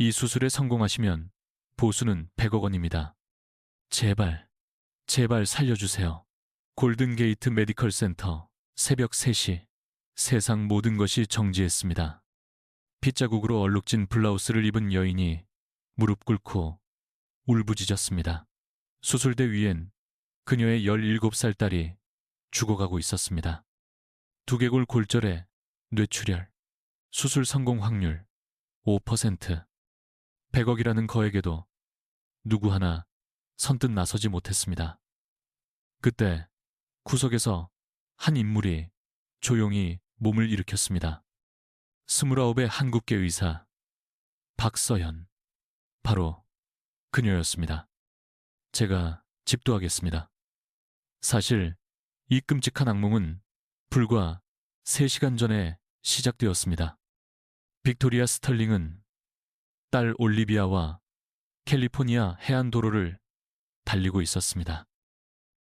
이 수술에 성공하시면 보수는 100억 원입니다. 제발, 제발 살려주세요. 골든게이트 메디컬 센터 새벽 3시. 세상 모든 것이 정지했습니다. 핏자국으로 얼룩진 블라우스를 입은 여인이 무릎 꿇고 울부짖었습니다. 수술대 위엔 그녀의 17살 딸이 죽어가고 있었습니다. 두개골 골절에 뇌출혈, 수술 성공 확률 5%. 100억이라는 거액에도 누구 하나 선뜻 나서지 못했습니다. 그때 구석에서 한 인물이 조용히 몸을 일으켰습니다. 29의 한국계 의사 박서연, 바로 그녀였습니다. 제가 집도하겠습니다. 사실 이 끔찍한 악몽은 불과 3시간 전에 시작되었습니다. 빅토리아 스털링은 딸 올리비아와 캘리포니아 해안도로를 달리고 있었습니다.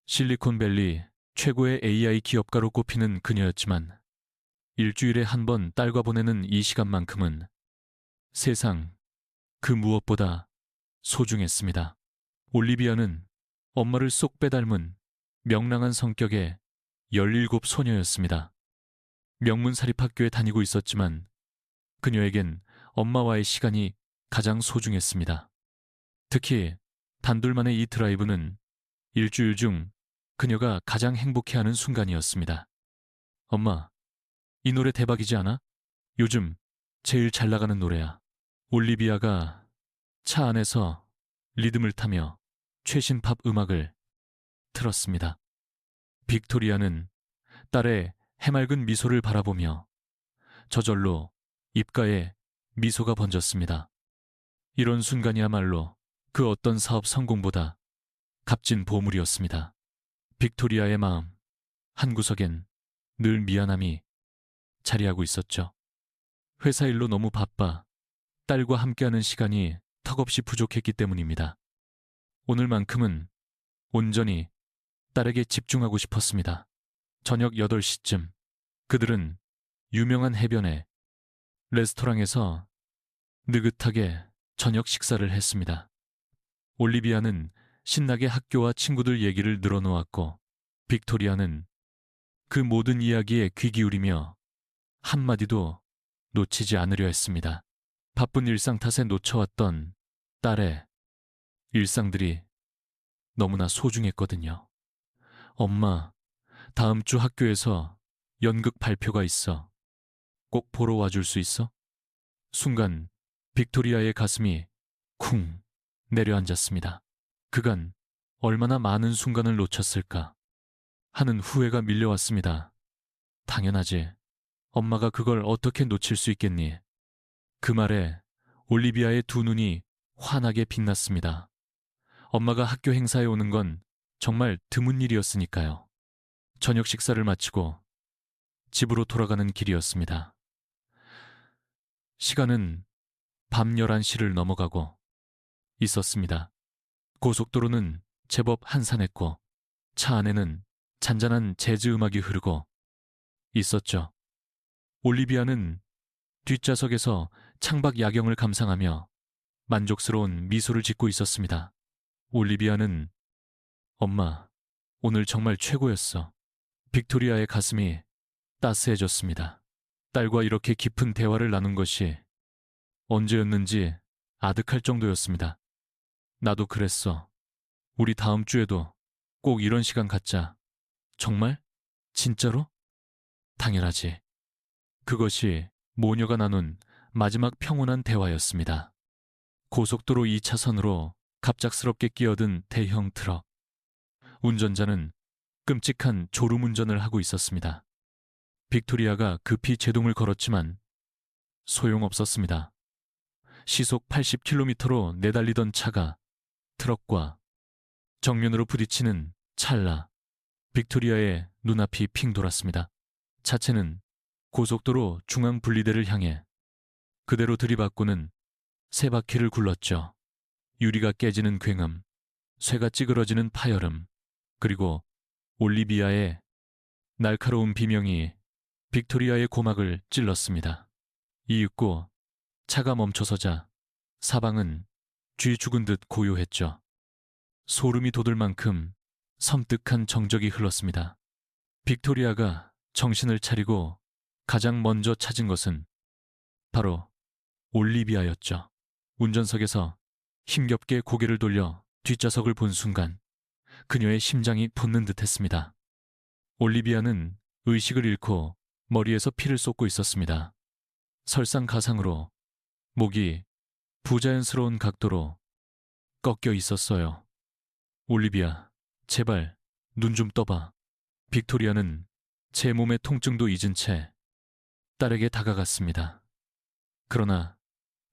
실리콘밸리 최고의 AI 기업가로 꼽히는 그녀였지만 일주일에 한 번 딸과 보내는 이 시간만큼은 세상 그 무엇보다 소중했습니다. 올리비아는 엄마를 쏙 빼닮은 명랑한 성격의 17 소녀였습니다. 명문사립학교에 다니고 있었지만 그녀에겐 엄마와의 시간이 가장 소중했습니다. 특히 단둘만의 이 드라이브는 일주일 중 그녀가 가장 행복해하는 순간이었습니다. 엄마, 이 노래 대박이지 않아? 요즘 제일 잘 나가는 노래야. 올리비아가 차 안에서 리듬을 타며 최신 팝 음악을 틀었습니다. 빅토리아는 딸의 해맑은 미소를 바라보며 저절로 입가에 미소가 번졌습니다. 이런 순간이야말로 그 어떤 사업 성공보다 값진 보물이었습니다. 빅토리아의 마음 한구석엔 늘 미안함이 자리하고 있었죠. 회사 일로 너무 바빠 딸과 함께하는 시간이 턱없이 부족했기 때문입니다. 오늘만큼은 온전히 딸에게 집중하고 싶었습니다. 저녁 8시쯤 그들은 유명한 해변의 레스토랑에서 느긋하게 저녁 식사를 했습니다. 올리비아는 신나게 학교와 친구들 얘기를 늘어놓았고 빅토리아는 그 모든 이야기에 귀 기울이며 한마디도 놓치지 않으려 했습니다. 바쁜 일상 탓에 놓쳐왔던 딸의 일상들이 너무나 소중했거든요. 엄마, 다음 주 학교에서 연극 발표가 있어. 꼭 보러 와줄 수 있어? 순간 빅토리아의 가슴이 쿵 내려앉았습니다. 그간 얼마나 많은 순간을 놓쳤을까 하는 후회가 밀려왔습니다. 당연하지. 엄마가 그걸 어떻게 놓칠 수 있겠니? 그 말에 올리비아의 두 눈이 환하게 빛났습니다. 엄마가 학교 행사에 오는 건 정말 드문 일이었으니까요. 저녁 식사를 마치고 집으로 돌아가는 길이었습니다. 시간은 밤 11시를 넘어가고 있었습니다. 고속도로는 제법 한산했고 차 안에는 잔잔한 재즈 음악이 흐르고 있었죠. 올리비아는 뒷좌석에서 창밖 야경을 감상하며 만족스러운 미소를 짓고 있었습니다. 올리비아는 엄마, 오늘 정말 최고였어. 빅토리아의 가슴이 따스해졌습니다. 딸과 이렇게 깊은 대화를 나눈 것이 언제였는지 아득할 정도였습니다. 나도 그랬어. 우리 다음 주에도 꼭 이런 시간 갖자. 정말? 진짜로? 당연하지. 그것이 모녀가 나눈 마지막 평온한 대화였습니다. 고속도로 2차선으로 갑작스럽게 끼어든 대형 트럭. 운전자는 끔찍한 졸음운전을 하고 있었습니다. 빅토리아가 급히 제동을 걸었지만 소용없었습니다. 시속 80km로 내달리던 차가 트럭과 정면으로 부딪히는 찰나 빅토리아의 눈앞이 핑 돌았습니다. 차체는 고속도로 중앙 분리대를 향해 그대로 들이받고는 세 바퀴를 굴렀죠. 유리가 깨지는 굉음, 쇠가 찌그러지는 파열음, 그리고 올리비아의 날카로운 비명이 빅토리아의 고막을 찔렀습니다. 이윽고 차가 멈춰서자 사방은 쥐 죽은 듯 고요했죠. 소름이 돋을 만큼 섬뜩한 정적이 흘렀습니다. 빅토리아가 정신을 차리고 가장 먼저 찾은 것은 바로 올리비아였죠. 운전석에서 힘겹게 고개를 돌려 뒷좌석을 본 순간 그녀의 심장이 붙는 듯했습니다. 올리비아는 의식을 잃고 머리에서 피를 쏟고 있었습니다. 설상가상으로 목이 부자연스러운 각도로 꺾여 있었어요. 올리비아, 제발 눈 좀 떠봐. 빅토리아는 제 몸의 통증도 잊은 채 딸에게 다가갔습니다. 그러나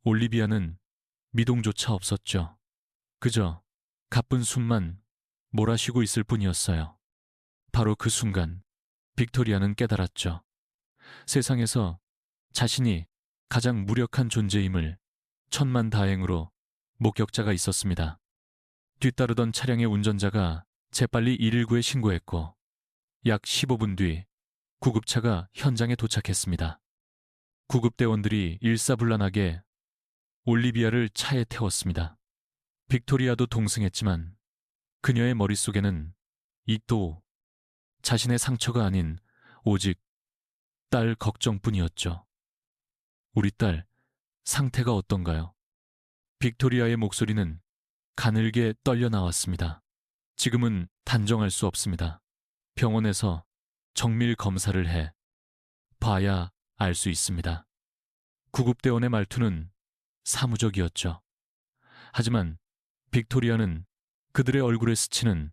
올리비아는 미동조차 없었죠. 그저 가쁜 숨만 몰아쉬고 있을 뿐이었어요. 바로 그 순간 빅토리아는 깨달았죠. 세상에서 자신이 가장 무력한 존재임을 천만다행으로 목격자가 있었습니다. 뒤따르던 차량의 운전자가 재빨리 119에 신고했고 약 15분 뒤 구급차가 현장에 도착했습니다. 구급대원들이 일사불란하게 올리비아를 차에 태웠습니다. 빅토리아도 동승했지만 그녀의 머릿속에는 이 또 자신의 상처가 아닌 오직 딸 걱정뿐이었죠. 우리 딸 상태가 어떤가요? 빅토리아의 목소리는 가늘게 떨려 나왔습니다. 지금은 단정할 수 없습니다. 병원에서 정밀 검사를 해 봐야 알 수 있습니다. 구급대원의 말투는 사무적이었죠. 하지만 빅토리아는 그들의 얼굴에 스치는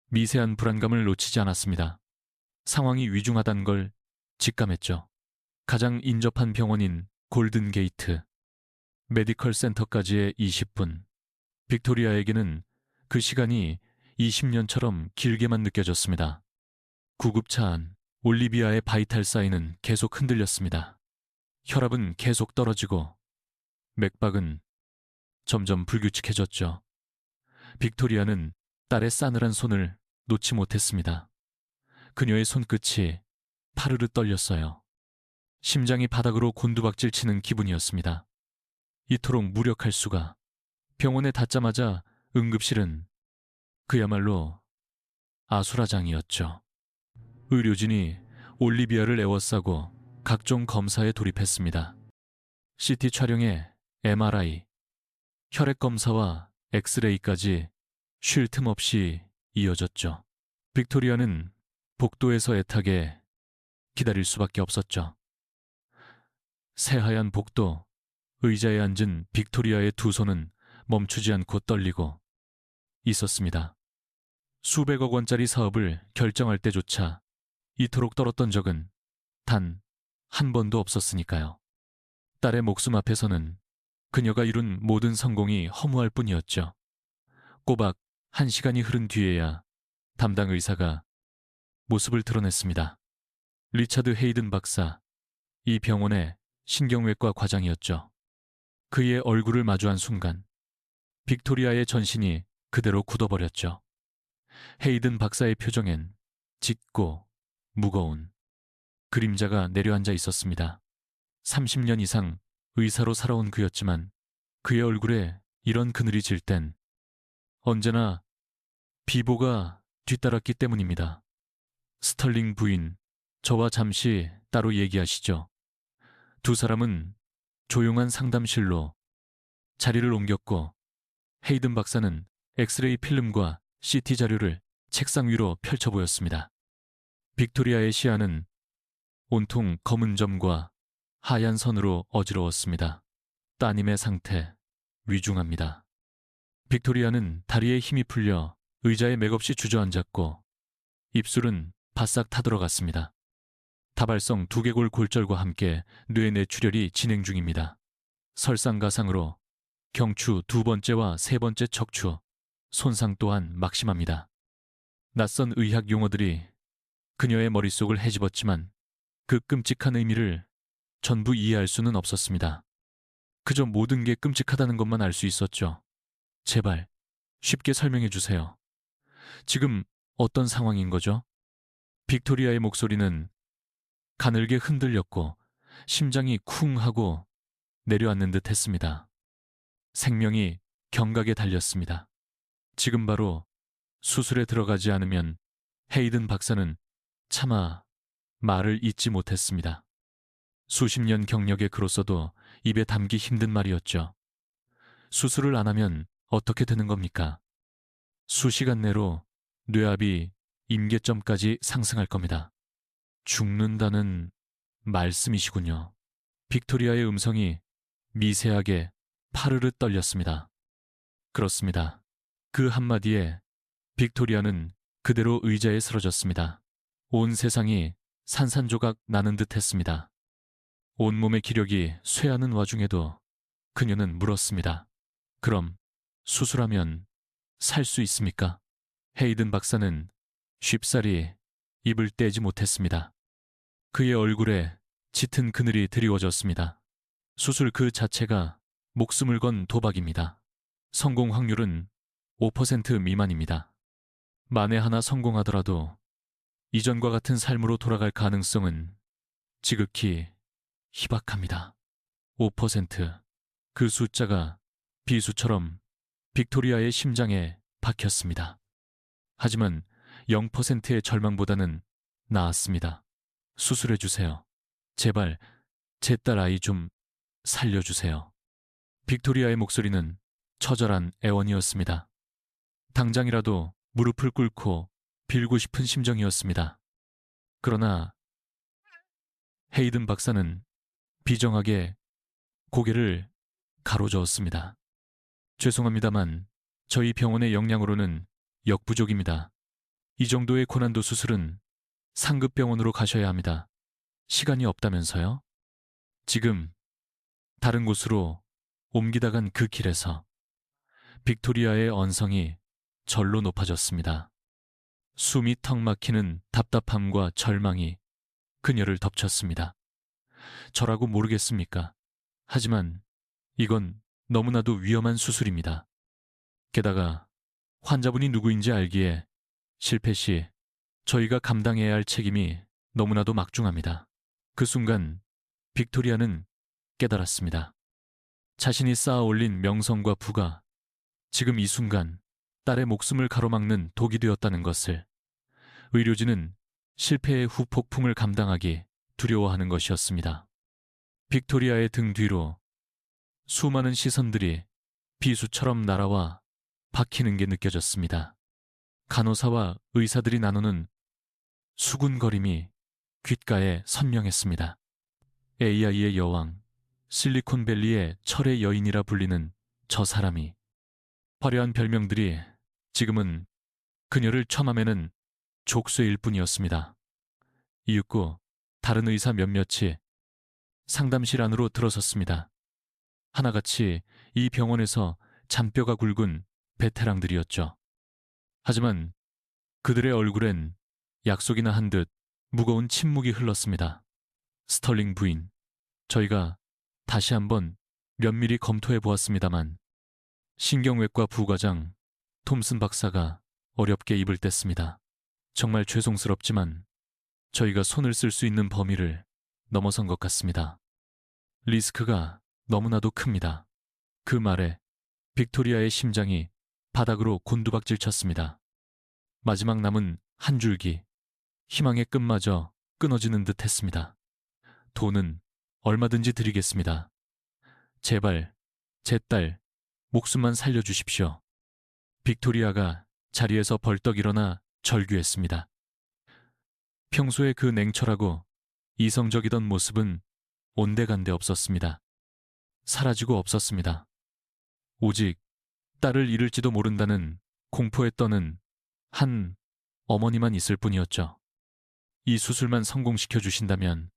미세한 불안감을 놓치지 않았습니다. 상황이 위중하단 걸 직감했죠. 가장 인접한 병원인 골든게이트, 메디컬 센터까지의 20분. 빅토리아에게는 그 시간이 20년처럼 길게만 느껴졌습니다. 구급차 안 올리비아의 바이탈 사인은 계속 흔들렸습니다. 혈압은 계속 떨어지고 맥박은 점점 불규칙해졌죠. 빅토리아는 딸의 싸늘한 손을 놓지 못했습니다. 그녀의 손끝이 파르르 떨렸어요. 심장이 바닥으로 곤두박질 치는 기분이었습니다. 이토록 무력할 수가. 병원에 닿자마자 응급실은 그야말로 아수라장이었죠. 의료진이 올리비아를 에워싸고 각종 검사에 돌입했습니다. CT 촬영에 MRI, 혈액 검사와 엑스레이까지 쉴 틈 없이 이어졌죠. 빅토리아는 복도에서 애타게 기다릴 수밖에 없었죠. 새하얀 복도, 의자에 앉은 빅토리아의 두 손은 멈추지 않고 떨리고 있었습니다. 수백억 원짜리 사업을 결정할 때조차 이토록 떨었던 적은 단 한 번도 없었으니까요. 딸의 목숨 앞에서는 그녀가 이룬 모든 성공이 허무할 뿐이었죠. 꼬박 1시간이 흐른 뒤에야 담당 의사가 모습을 드러냈습니다. 리차드 헤이든 박사, 이 병원의 신경외과 과장이었죠. 그의 얼굴을 마주한 순간 빅토리아의 전신이 그대로 굳어버렸죠. 헤이든 박사의 표정엔 짙고 무거운 그림자가 내려앉아 있었습니다. 30년 이상 의사로 살아온 그였지만 그의 얼굴에 이런 그늘이 질 땐 언제나 비보가 뒤따랐기 때문입니다. 스털링 부인, 저와 잠시 따로 얘기하시죠. 두 사람은 조용한 상담실로 자리를 옮겼고 헤이든 박사는 엑스레이 필름과 CT 자료를 책상 위로 펼쳐 보였습니다. 빅토리아의 시야는 온통 검은 점과 하얀 선으로 어지러웠습니다. 따님의 상태 위중합니다. 빅토리아는 다리에 힘이 풀려 의자에 맥없이 주저앉았고 입술은 바싹 타들어갔습니다. 다발성 두개골 골절과 함께 뇌 뇌출혈이 진행 중입니다. 설상가상으로 경추 2번째와 3번째 척추, 손상 또한 막심합니다. 낯선 의학 용어들이 그녀의 머릿속을 헤집었지만 그 끔찍한 의미를 전부 이해할 수는 없었습니다. 그저 모든 게 끔찍하다는 것만 알 수 있었죠. 제발 쉽게 설명해 주세요. 지금 어떤 상황인 거죠? 빅토리아의 목소리는 가늘게 흔들렸고 심장이 쿵 하고 내려앉는 듯 했습니다. 생명이 경각에 달렸습니다. 지금 바로 수술에 들어가지 않으면 헤이든 박사는 차마 말을 잇지 못했습니다. 수십 년 경력의 그로서도 입에 담기 힘든 말이었죠. 수술을 안 하면 어떻게 되는 겁니까? 수시간 내로 뇌압이 임계점까지 상승할 겁니다. 죽는다는 말씀이시군요. 빅토리아의 음성이 미세하게 파르르 떨렸습니다. 그렇습니다. 그 한마디에 빅토리아는 그대로 의자에 쓰러졌습니다. 온 세상이 산산조각 나는 듯 했습니다. 온몸의 기력이 쇠하는 와중에도 그녀는 물었습니다. 그럼 수술하면 살 수 있습니까? 헤이든 박사는 쉽사리 입을 떼지 못했습니다. 그의 얼굴에 짙은 그늘이 드리워졌습니다. 수술 그 자체가 목숨을 건 도박입니다. 성공 확률은 5% 미만입니다. 만에 하나 성공하더라도 이전과 같은 삶으로 돌아갈 가능성은 지극히 희박합니다. 5%. 그 숫자가 비수처럼 빅토리아의 심장에 박혔습니다. 하지만 0%의 절망보다는 나았습니다. 수술해주세요. 제발 제 딸 아이 좀 살려주세요. 빅토리아의 목소리는 처절한 애원이었습니다. 당장이라도 무릎을 꿇고 빌고 싶은 심정이었습니다. 그러나 헤이든 박사는 비정하게 고개를 가로저었습니다. 죄송합니다만 저희 병원의 역량으로는 역부족입니다. 이 정도의 고난도 수술은 상급 병원으로 가셔야 합니다. 시간이 없다면서요? 지금 다른 곳으로 옮기다간 그 길에서 빅토리아의 언성이 절로 높아졌습니다. 숨이 턱 막히는 답답함과 절망이 그녀를 덮쳤습니다. 저라고 모르겠습니까? 하지만 이건 너무나도 위험한 수술입니다. 게다가 환자분이 누구인지 알기에 실패 시 저희가 감당해야 할 책임이 너무나도 막중합니다. 그 순간 빅토리아는 깨달았습니다. 자신이 쌓아 올린 명성과 부가 지금 이 순간 딸의 목숨을 가로막는 독이 되었다는 것을. 의료진은 실패의 후폭풍을 감당하기 두려워하는 것이었습니다. 빅토리아의 등 뒤로 수많은 시선들이 비수처럼 날아와 박히는 게 느껴졌습니다. 간호사와 의사들이 나누는 수군거림이 귓가에 선명했습니다. AI의 여왕, 실리콘밸리의 철의 여인이라 불리는 저 사람이, 화려한 별명들이 지금은 그녀를 처맘에는 족쇄일 뿐이었습니다. 이윽고 다른 의사 몇몇이 상담실 안으로 들어섰습니다. 하나같이 이 병원에서 잔뼈가 굵은 베테랑들이었죠. 하지만 그들의 얼굴엔 약속이나 한 듯 무거운 침묵이 흘렀습니다. 스털링 부인, 저희가 다시 한번 면밀히 검토해 보았습니다만 신경외과 부과장 톰슨 박사가 어렵게 입을 뗐습니다. 정말 죄송스럽지만 저희가 손을 쓸 수 있는 범위를 넘어선 것 같습니다. 리스크가 너무나도 큽니다. 그 말에 빅토리아의 심장이 바닥으로 곤두박질 쳤습니다. 마지막 남은 한 줄기, 희망의 끈마저 끊어지는 듯 했습니다. 돈은 얼마든지 드리겠습니다. 제발 제 딸 목숨만 살려주십시오. 빅토리아가 자리에서 벌떡 일어나 절규했습니다. 평소에 그 냉철하고 이성적이던 모습은 온데간데 없었습니다. 사라지고 없었습니다. 오직 딸을 잃을지도 모른다는 공포에 떠는 한 어머니만 있을 뿐이었죠. 이 수술만 성공시켜 주신다면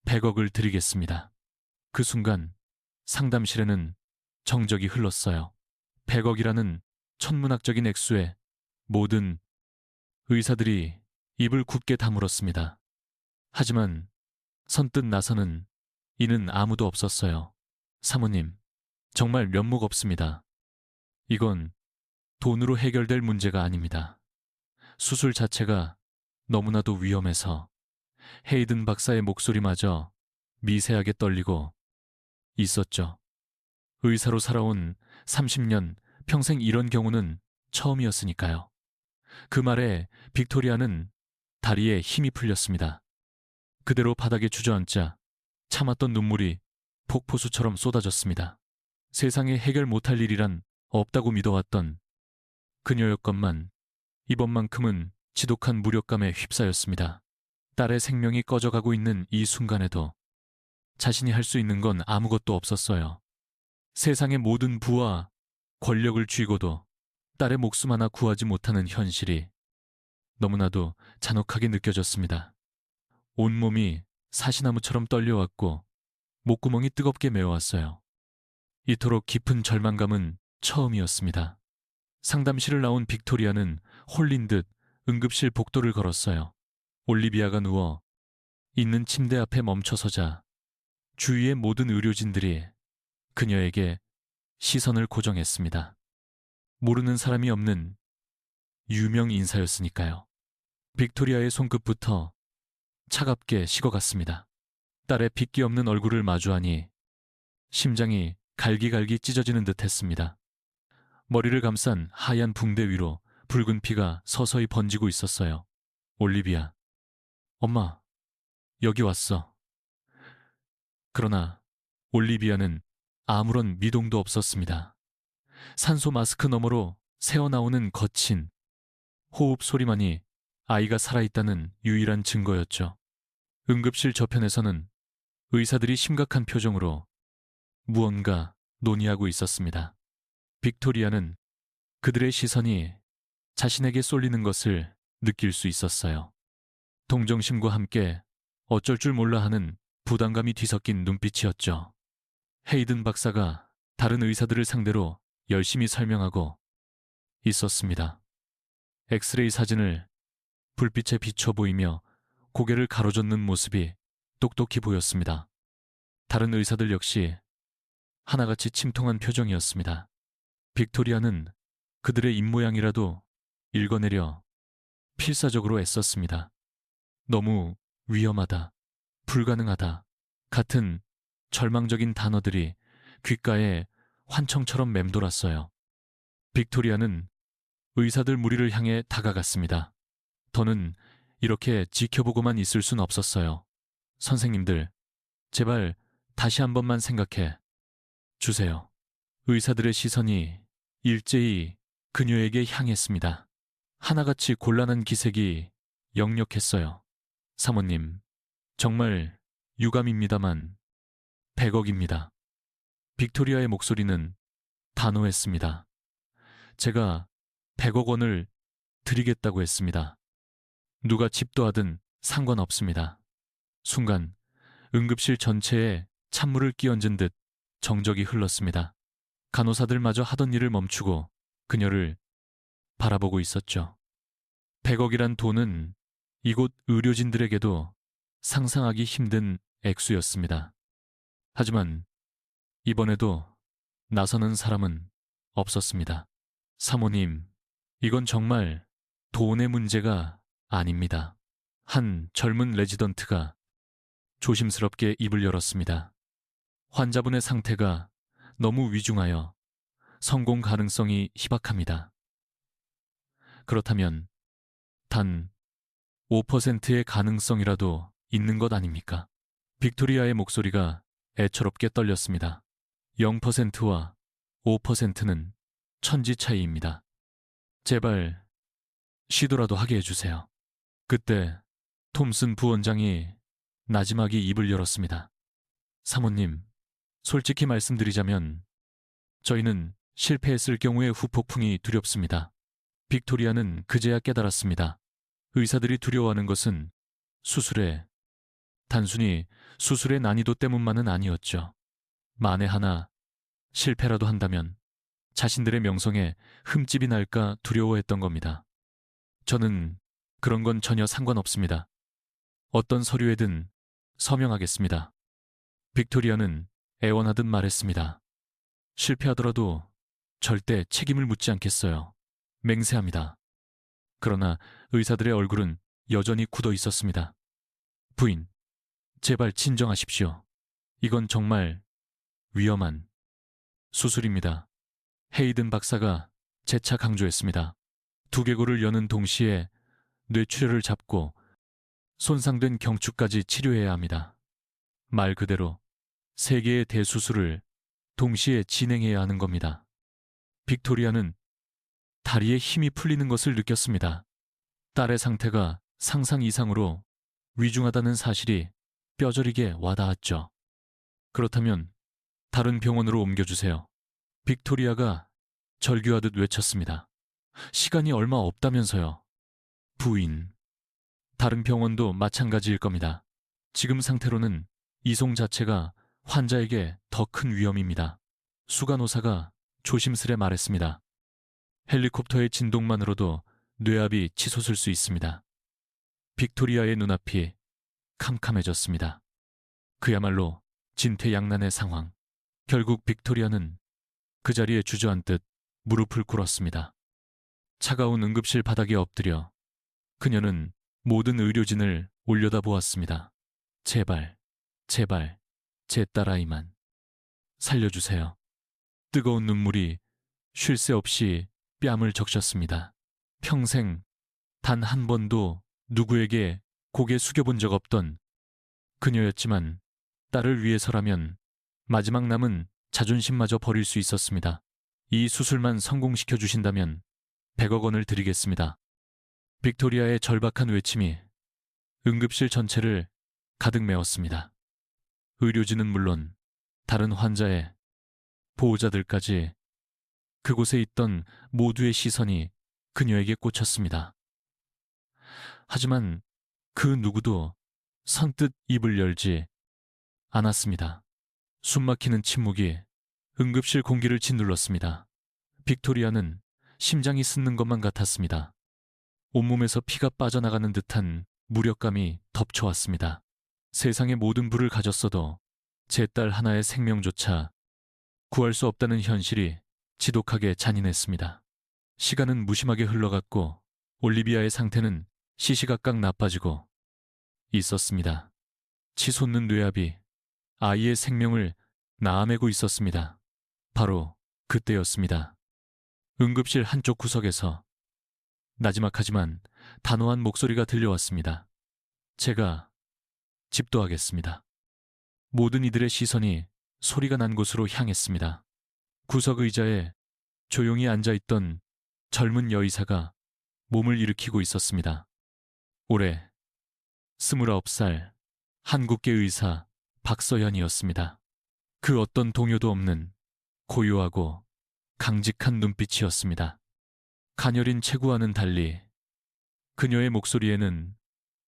100억을 드리겠습니다. 그 순간 상담실에는 정적이 흘렀어요. 100억이라는 천문학적인 액수에 모든 의사들이 입을 굳게 다물었습니다. 하지만 선뜻 나서는 이는 아무도 없었어요. 사모님, 정말 면목 없습니다. 이건 돈으로 해결될 문제가 아닙니다. 수술 자체가 너무나도 위험해서. 헤이든 박사의 목소리마저 미세하게 떨리고 있었죠. 의사로 살아온 30년, 평생 이런 경우는 처음이었으니까요. 그 말에 빅토리아는 다리에 힘이 풀렸습니다. 그대로 바닥에 주저앉자 참았던 눈물이 폭포수처럼 쏟아졌습니다. 세상에 해결 못할 일이란 없다고 믿어왔던 그녀였건만 이번만큼은 지독한 무력감에 휩싸였습니다. 딸의 생명이 꺼져가고 있는 이 순간에도 자신이 할 수 있는 건 아무것도 없었어요. 세상의 모든 부와 권력을 쥐고도 딸의 목숨 하나 구하지 못하는 현실이 너무나도 잔혹하게 느껴졌습니다. 온몸이 사시나무처럼 떨려왔고 목구멍이 뜨겁게 메어왔어요. 이토록 깊은 절망감은 처음이었습니다. 상담실을 나온 빅토리아는 홀린 듯 응급실 복도를 걸었어요. 올리비아가 누워 있는 침대 앞에 멈춰서자 주위의 모든 의료진들이 그녀에게 시선을 고정했습니다. 모르는 사람이 없는 유명 인사였으니까요. 빅토리아의 손끝부터 차갑게 식어갔습니다. 딸의 핏기 없는 얼굴을 마주하니 심장이 갈기갈기 찢어지는 듯 했습니다. 머리를 감싼 하얀 붕대 위로 붉은 피가 서서히 번지고 있었어요. 올리비아, 엄마, 여기 왔어. 그러나 올리비아는 아무런 미동도 없었습니다. 산소 마스크 너머로 새어나오는 거친 호흡 소리만이 아이가 살아있다는 유일한 증거였죠. 응급실 저편에서는 의사들이 심각한 표정으로 무언가 논의하고 있었습니다. 빅토리아는 그들의 시선이 자신에게 쏠리는 것을 느낄 수 있었어요. 동정심과 함께 어쩔 줄 몰라 하는 부담감이 뒤섞인 눈빛이었죠. 헤이든 박사가 다른 의사들을 상대로 열심히 설명하고 있었습니다. 엑스레이 사진을 불빛에 비춰 보이며 고개를 가로젓는 모습이 똑똑히 보였습니다. 다른 의사들 역시 하나같이 침통한 표정이었습니다. 빅토리아는 그들의 입모양이라도 읽어내려 필사적으로 애썼습니다. 너무 위험하다, 불가능하다 같은 절망적인 단어들이 귓가에 환청처럼 맴돌았어요. 빅토리아는 의사들 무리를 향해 다가갔습니다. 더는 이렇게 지켜보고만 있을 순 없었어요. 선생님들, 제발 다시 한 번만 생각해 주세요. 의사들의 시선이 일제히 그녀에게 향했습니다. 하나같이 곤란한 기색이 역력했어요. 사모님, 정말 유감입니다만 100억입니다. 빅토리아의 목소리는 단호했습니다. 제가 100억 원을 드리겠다고 했습니다. 누가 집도하든 상관없습니다. 순간 응급실 전체에 찬물을 끼얹은 듯 정적이 흘렀습니다. 간호사들마저 하던 일을 멈추고 그녀를 바라보고 있었죠. 100억이란 돈은 이곳 의료진들에게도 상상하기 힘든 액수였습니다. 하지만 이번에도 나서는 사람은 없었습니다. 사모님, 이건 정말 돈의 문제가 아닙니다. 한 젊은 레지던트가 조심스럽게 입을 열었습니다. 환자분의 상태가 너무 위중하여 성공 가능성이 희박합니다. 그렇다면 단 5%의 가능성이라도 있는 것 아닙니까? 빅토리아의 목소리가 애처롭게 떨렸습니다. 0%와 5%는 천지 차이입니다. 제발 시도라도 하게 해주세요. 그때 톰슨 부원장이 나지막이 입을 열었습니다. 사모님, 솔직히 말씀드리자면 저희는 실패했을 경우의 후폭풍이 두렵습니다. 빅토리아는 그제야 깨달았습니다. 의사들이 두려워하는 것은 단순히 수술의 난이도 때문만은 아니었죠. 만에 하나 실패라도 한다면 자신들의 명성에 흠집이 날까 두려워했던 겁니다. 저는 그런 건 전혀 상관없습니다. 어떤 서류에든 서명하겠습니다. 빅토리아는 애원하듯 말했습니다. 실패하더라도 절대 책임을 묻지 않겠어요. 맹세합니다. 그러나 의사들의 얼굴은 여전히 굳어 있었습니다. 부인, 제발 진정하십시오. 이건 정말 위험한 수술입니다. 헤이든 박사가 재차 강조했습니다. 두개골을 여는 동시에 뇌출혈을 잡고 손상된 경추까지 치료해야 합니다. 말 그대로 세 개의 대수술을 동시에 진행해야 하는 겁니다. 빅토리아는 다리에 힘이 풀리는 것을 느꼈습니다. 딸의 상태가 상상 이상으로 위중하다는 사실이 뼈저리게 와닿았죠. 그렇다면 다른 병원으로 옮겨주세요. 빅토리아가 절규하듯 외쳤습니다. 시간이 얼마 없다면서요. 부인. 다른 병원도 마찬가지일 겁니다. 지금 상태로는 이송 자체가 환자에게 더 큰 위험입니다. 수간호사가 조심스레 말했습니다. 헬리콥터의 진동만으로도 뇌압이 치솟을 수 있습니다. 빅토리아의 눈앞이 캄캄해졌습니다. 그야말로 진퇴양난의 상황. 결국 빅토리아는 그 자리에 주저앉듯 무릎을 꿇었습니다. 차가운 응급실 바닥에 엎드려 그녀는 모든 의료진을 올려다보았습니다. 제발, 제발, 제 딸아이만 살려주세요. 뜨거운 눈물이 쉴 새 없이 뺨을 적셨습니다. 평생 단 한 번도 누구에게 고개 숙여본 적 없던 그녀였지만 딸을 위해서라면 마지막 남은 자존심마저 버릴 수 있었습니다. 이 수술만 성공시켜 주신다면 100억 원을 드리겠습니다. 빅토리아의 절박한 외침이 응급실 전체를 가득 메웠습니다. 의료진은 물론 다른 환자의 보호자들까지 그곳에 있던 모두의 시선이 그녀에게 꽂혔습니다. 하지만 그 누구도 선뜻 입을 열지 않았습니다. 숨막히는 침묵이 응급실 공기를 짓눌렀습니다. 빅토리아는 심장이 쓰는 것만 같았습니다. 온몸에서 피가 빠져나가는 듯한 무력감이 덮쳐왔습니다. 세상의 모든 부를 가졌어도 제 딸 하나의 생명조차 구할 수 없다는 현실이 지독하게 잔인했습니다. 시간은 무심하게 흘러갔고 올리비아의 상태는 시시각각 나빠지고 있었습니다. 치솟는 뇌압이 아이의 생명을 낳아매고 있었습니다. 바로 그때였습니다. 응급실 한쪽 구석에서 나지막하지만 단호한 목소리가 들려왔습니다. 제가 집도하겠습니다. 모든 이들의 시선이 소리가 난 곳으로 향했습니다. 구석 의자에 조용히 앉아있던 젊은 여의사가 몸을 일으키고 있었습니다. 올해 29살 한국계 의사 박서연이었습니다. 그 어떤 동요도 없는 고요하고 강직한 눈빛이었습니다. 가녀린 체구와는 달리 그녀의 목소리에는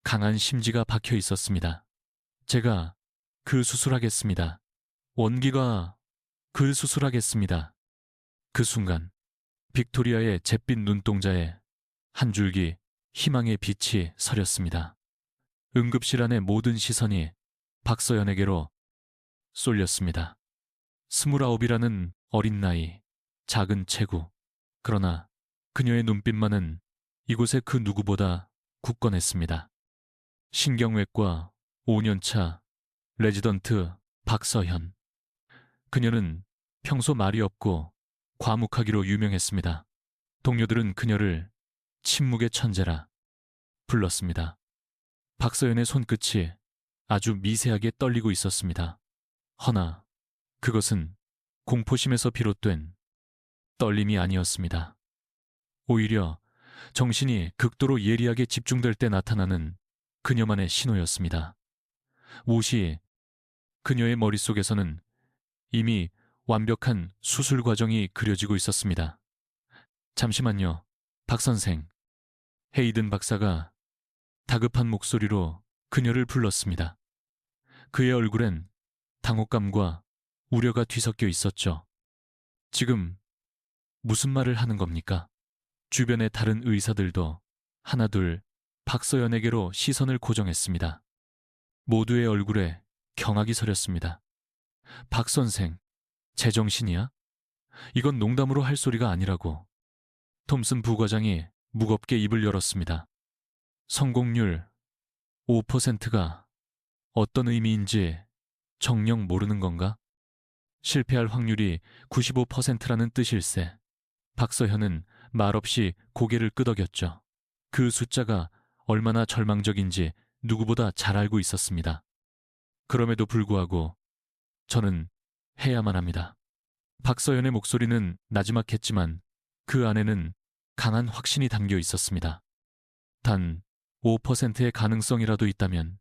강한 심지가 박혀 있었습니다. 제가 그 수술하겠습니다. 원기가 그 수술하겠습니다. 그 순간 빅토리아의 잿빛 눈동자에 한 줄기 희망의 빛이 서렸습니다. 응급실 안의 모든 시선이 박서연에게로 쏠렸습니다. 29이라는 어린 나이, 작은 체구. 그러나 그녀의 눈빛만은 이곳의 그 누구보다 굳건했습니다. 신경외과 5년차 레지던트 박서연. 그녀는 평소 말이 없고 과묵하기로 유명했습니다. 동료들은 그녀를 침묵의 천재라 불렀습니다. 박서연의 손끝이 아주 미세하게 떨리고 있었습니다. 허나 그것은 공포심에서 비롯된 떨림이 아니었습니다. 오히려 정신이 극도로 예리하게 집중될 때 나타나는 그녀만의 신호였습니다. 무시 그녀의 머릿속에서는 이미 완벽한 수술 과정이 그려지고 있었습니다. 잠시만요, 박 선생. 헤이든 박사가 다급한 목소리로 그녀를 불렀습니다. 그의 얼굴엔 당혹감과 우려가 뒤섞여 있었죠. 지금 무슨 말을 하는 겁니까? 주변의 다른 의사들도 하나둘 박서연에게로 시선을 고정했습니다. 모두의 얼굴에 경악이 서렸습니다. 박 선생, 제정신이야? 이건 농담으로 할 소리가 아니라고. 톰슨 부과장이 무겁게 입을 열었습니다. 성공률 5%가 어떤 의미인지 정녕 모르는 건가? 실패할 확률이 95%라는 뜻일세. 박서현은 말없이 고개를 끄덕였죠. 그 숫자가 얼마나 절망적인지 누구보다 잘 알고 있었습니다. 그럼에도 불구하고 저는 해야만 합니다. 박서연의 목소리는 나지막했지만 그 안에는 강한 확신이 담겨 있었습니다. 단 5%의 가능성이라도 있다면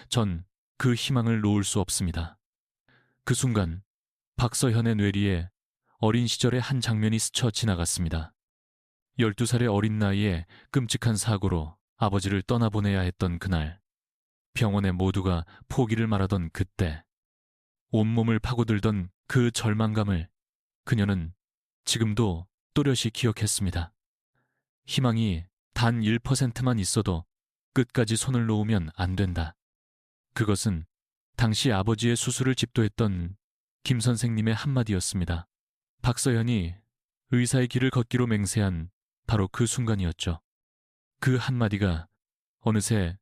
전 그 희망을 놓을 수 없습니다. 그 순간 박서현의 뇌리에 어린 시절의 한 장면이 스쳐 지나갔습니다. 12살의 어린 나이에 끔찍한 사고로 아버지를 떠나보내야 했던 그날, 병원에 모두가 포기를 말하던 그때, 온몸을 파고들던 그 절망감을 그녀는 지금도 또렷이 기억했습니다. 희망이 단 1%만 있어도 끝까지 손을 놓으면 안 된다. 그것은 당시 아버지의 수술을 집도했던 김 선생님의 한마디였습니다. 박서연이 의사의 길을 걷기로 맹세한 바로 그 순간이었죠. 그 한마디가 어느새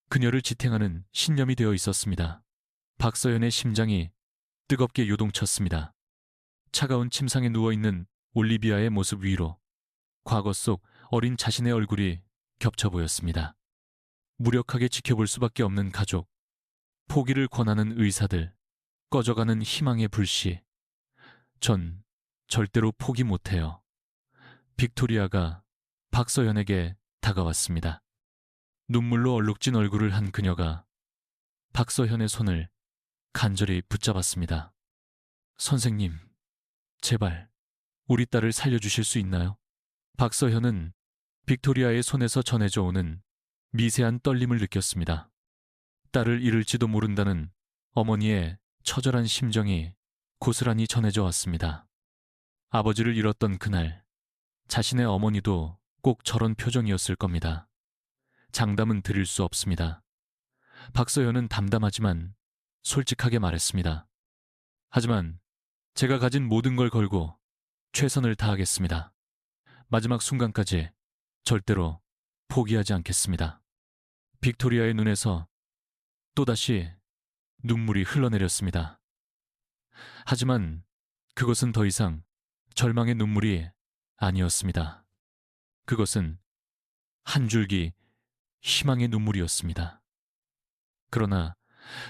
그녀를 지탱하는 신념이 되어 있었습니다. 박서연의 심장이 뜨겁게 요동쳤습니다. 차가운 침상에 누워있는 올리비아의 모습 위로 과거 속 어린 자신의 얼굴이 겹쳐 보였습니다. 무력하게 지켜볼 수밖에 없는 가족, 포기를 권하는 의사들, 꺼져가는 희망의 불씨. 전 절대로 포기 못해요. 빅토리아가 박서연에게 다가왔습니다. 눈물로 얼룩진 얼굴을 한 그녀가 박서현의 손을 간절히 붙잡았습니다. 선생님, 제발 우리 딸을 살려주실 수 있나요? 박서현은 빅토리아의 손에서 전해져 오는 미세한 떨림을 느꼈습니다. 딸을 잃을지도 모른다는 어머니의 처절한 심정이 고스란히 전해져 왔습니다. 아버지를 잃었던 그날, 자신의 어머니도 꼭 저런 표정이었을 겁니다. 장담은 드릴 수 없습니다. 박서연은 담담하지만 솔직하게 말했습니다. 하지만 제가 가진 모든 걸 걸고 최선을 다하겠습니다. 마지막 순간까지 절대로 포기하지 않겠습니다. 빅토리아의 눈에서 또다시 눈물이 흘러내렸습니다. 하지만 그것은 더 이상 절망의 눈물이 아니었습니다. 그것은 한 줄기 희망의 눈물이었습니다. 그러나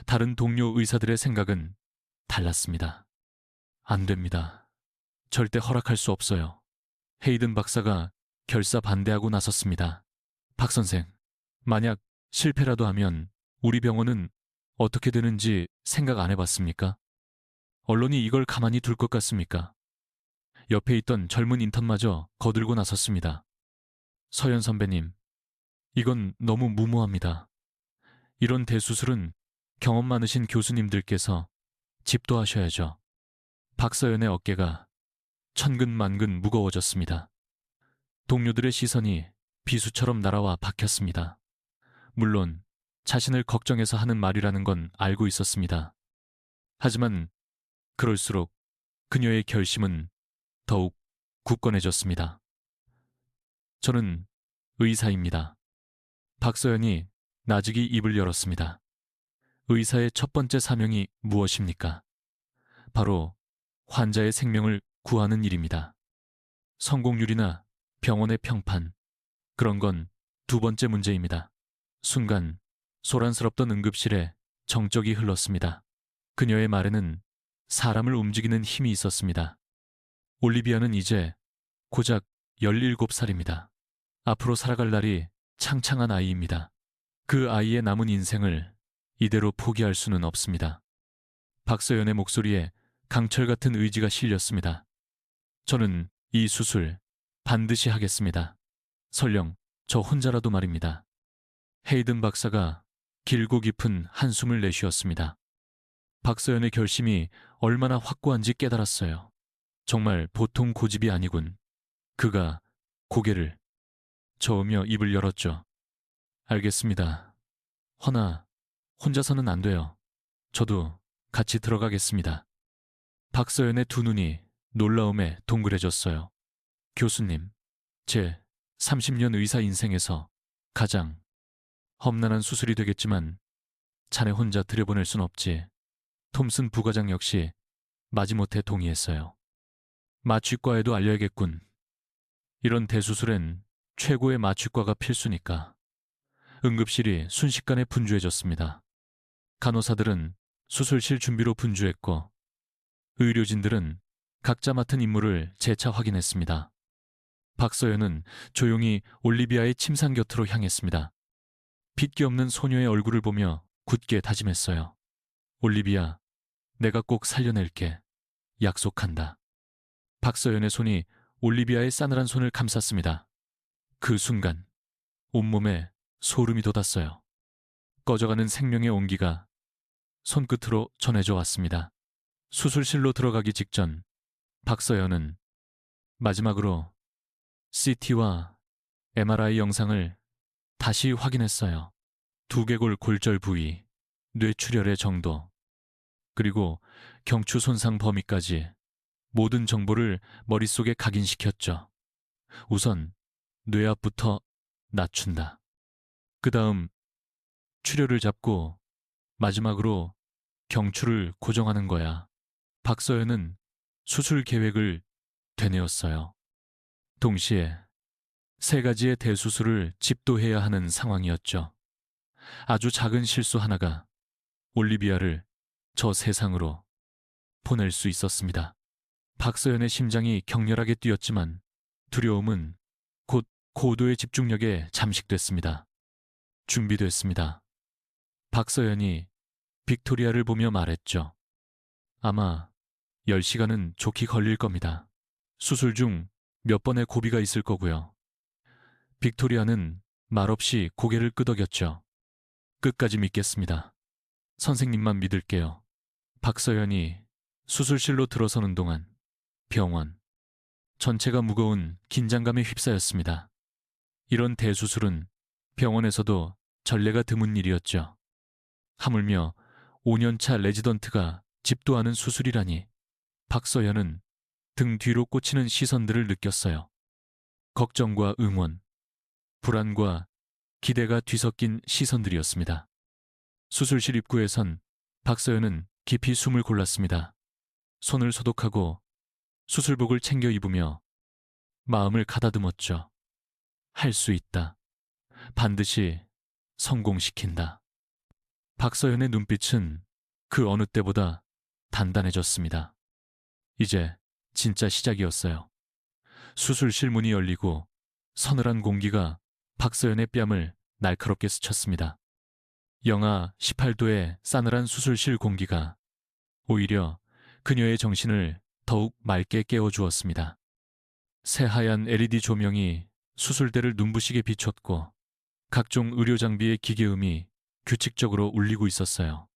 다른 동료 의사들의 생각은 달랐습니다. 안 됩니다. 절대 허락할 수 없어요. 헤이든 박사가 결사 반대하고 나섰습니다. 박 선생, 만약 실패라도 하면 우리 병원은 어떻게 되는지 생각 안 해봤습니까? 언론이 이걸 가만히 둘 것 같습니까? 옆에 있던 젊은 인턴마저 거들고 나섰습니다. 서연 선배님, 이건 너무 무모합니다. 이런 대수술은 경험 많으신 교수님들께서 집도하셔야죠. 박서연의 어깨가 천근만근 무거워졌습니다. 동료들의 시선이 비수처럼 날아와 박혔습니다. 물론 자신을 걱정해서 하는 말이라는 건 알고 있었습니다. 하지만 그럴수록 그녀의 결심은 더욱 굳건해졌습니다. 저는 의사입니다. 박서연이 나직이 입을 열었습니다. 의사의 첫 번째 사명이 무엇입니까? 바로 환자의 생명을 구하는 일입니다. 성공률이나 병원의 평판, 그런 건 두 번째 문제입니다. 순간 소란스럽던 응급실에 정적이 흘렀습니다. 그녀의 말에는 사람을 움직이는 힘이 있었습니다. 올리비아는 이제 고작 17살입니다. 앞으로 살아갈 날이 창창한 아이입니다. 그 아이의 남은 인생을 이대로 포기할 수는 없습니다. 박서연의 목소리에 강철 같은 의지가 실렸습니다. 저는 이 수술 반드시 하겠습니다. 설령 저 혼자라도 말입니다. 헤이든 박사가 길고 깊은 한숨을 내쉬었습니다. 박서연의 결심이 얼마나 확고한지 깨달았어요. 정말 보통 고집이 아니군. 그가 고개를 저으며 입을 열었죠. 알겠습니다. 허나 혼자서는 안 돼요. 저도 같이 들어가겠습니다. 박서연의 두 눈이 놀라움에 동그래졌어요. 교수님, 제 30년 의사 인생에서 가장 험난한 수술이 되겠지만 자네 혼자 들여보낼 순 없지. 톰슨 부과장 역시 마지못해 동의했어요. 마취과에도 알려야겠군. 이런 대수술엔 최고의 마취과가 필수니까. 응급실이 순식간에 분주해졌습니다. 간호사들은 수술실 준비로 분주했고 의료진들은 각자 맡은 임무를 재차 확인했습니다. 박서연은 조용히 올리비아의 침상 곁으로 향했습니다. 핏기 없는 소녀의 얼굴을 보며 굳게 다짐했어요. 올리비아, 내가 꼭 살려낼게. 약속한다. 박서연의 손이 올리비아의 싸늘한 손을 감쌌습니다. 그 순간 온몸에 소름이 돋았어요. 꺼져가는 생명의 온기가 손끝으로 전해져 왔습니다. 수술실로 들어가기 직전 박서연은 마지막으로 CT와 MRI 영상을 다시 확인했어요. 두개골 골절 부위, 뇌출혈의 정도, 그리고 경추 손상 범위까지 모든 정보를 머릿속에 각인시켰죠. 우선 뇌압부터 낮춘다. 그 다음 출혈을 잡고 마지막으로 경추를 고정하는 거야. 박서연은 수술 계획을 되뇌었어요. 동시에 세 가지의 대수술을 집도해야 하는 상황이었죠. 아주 작은 실수 하나가 올리비아를 저 세상으로 보낼 수 있었습니다. 박서연의 심장이 격렬하게 뛰었지만 두려움은 곧 고도의 집중력에 잠식됐습니다. 준비됐습니다. 박서연이 빅토리아를 보며 말했죠. 아마 10시간은 좋게 걸릴 겁니다. 수술 중 몇 번의 고비가 있을 거고요. 빅토리아는 말없이 고개를 끄덕였죠. 끝까지 믿겠습니다. 선생님만 믿을게요. 박서연이 수술실로 들어서는 동안 병원 전체가 무거운 긴장감에 휩싸였습니다. 이런 대수술은 병원에서도 전례가 드문 일이었죠. 하물며 5년차 레지던트가 집도하는 수술이라니 박서연은 등 뒤로 꽂히는 시선들을 느꼈어요. 걱정과 응원, 불안과 기대가 뒤섞인 시선들이었습니다. 수술실 입구에선 박서연은 깊이 숨을 골랐습니다. 손을 소독하고 수술복을 챙겨 입으며 마음을 가다듬었죠. 할 수 있다. 반드시 성공시킨다. 박서연의 눈빛은 그 어느 때보다 단단해졌습니다. 이제 진짜 시작이었어요. 수술실 문이 열리고 서늘한 공기가 박서연의 뺨을 날카롭게 스쳤습니다. 영하 18도의 싸늘한 수술실 공기가 오히려 그녀의 정신을 더욱 맑게 깨워주었습니다. 새하얀 LED 조명이 수술대를 눈부시게 비췄고 각종 의료 장비의 기계음이 규칙적으로 울리고 있었어요.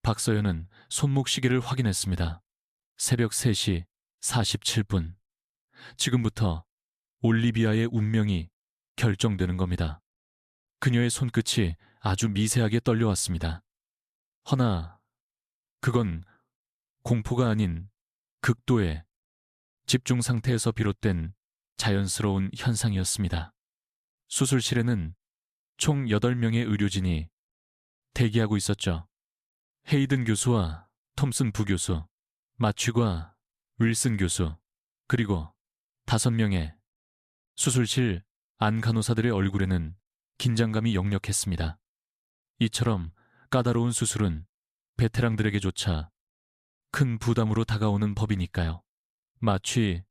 박서연은 손목 시계를 확인했습니다. 새벽 3시 47분. 지금부터 올리비아의 운명이 결정되는 겁니다. 그녀의 손끝이 아주 미세하게 떨려왔습니다. 허나 그건 공포가 아닌 극도의 집중 상태에서 비롯된 자연스러운 현상이었습니다. 수술실에는 총 8명의 의료진이 대기하고 있었죠. 헤이든 교수와 톰슨 부교수, 마취과 윌슨 교수, 그리고 5명의 수술실 안 간호사들의 얼굴에는 긴장감이 역력했습니다. 이처럼 까다로운 수술은 베테랑들에게조차 큰 부담으로 다가오는 법이니까요. 마취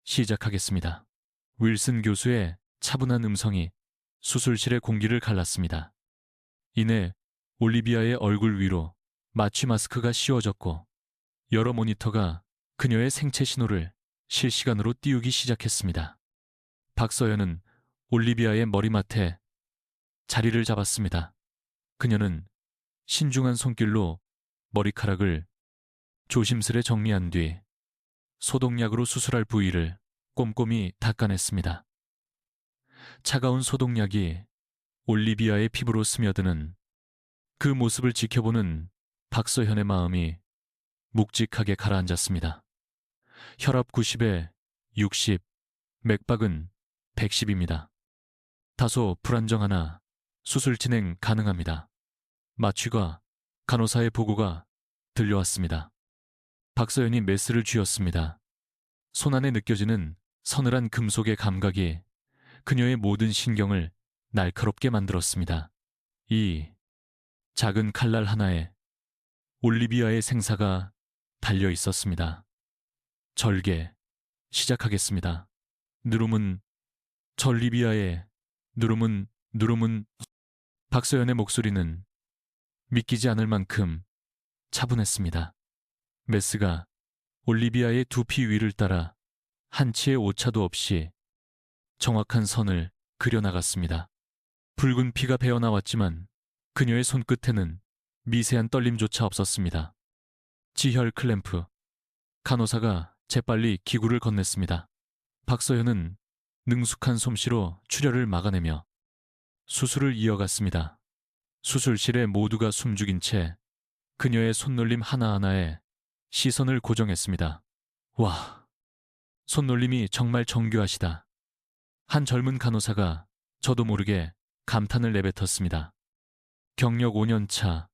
시작하겠습니다. 윌슨 교수의 차분한 음성이 수술실의 공기를 갈랐습니다. 이내 올리비아의 얼굴 위로 마취 마스크가 씌워졌고 여러 모니터가 그녀의 생체 신호를 실시간으로 띄우기 시작했습니다. 박서연은 올리비아의 머리맡에 자리를 잡았습니다. 그녀는 신중한 손길로 머리카락을 조심스레 정리한 뒤 소독약으로 수술할 부위를 꼼꼼히 닦아냈습니다. 차가운 소독약이 올리비아의 피부로 스며드는 그 모습을 지켜보는 박서현의 마음이 묵직하게 가라앉았습니다. 혈압 90에 60, 맥박은 110입니다. 다소 불안정하나 수술 진행 가능합니다. 마취가 간호사의 보고가 들려왔습니다. 박서연이 메스를 쥐었습니다. 손안에 느껴지는 서늘한 금속의 감각이 그녀의 모든 신경을 날카롭게 만들었습니다. 이 작은 칼날 하나에 올리비아의 생사가 달려 있었습니다. 절개, 시작하겠습니다. 누름은 절리비아의 누름은 박서연의 목소리는 믿기지 않을 만큼 차분했습니다. 메스가 올리비아의 두피 위를 따라 한치의 오차도 없이 정확한 선을 그려나갔습니다. 붉은 피가 배어나왔지만 그녀의 손끝에는 미세한 떨림조차 없었습니다. 지혈 클램프. 간호사가 재빨리 기구를 건넸습니다. 박서연은 능숙한 솜씨로 출혈을 막아내며 수술을 이어갔습니다. 수술실에 모두가 숨죽인 채 그녀의 손놀림 하나하나에 시선을 고정했습니다. 와, 손놀림이 정말 정교하시다. 한 젊은 간호사가 저도 모르게 감탄을 내뱉었습니다. 경력 5년 차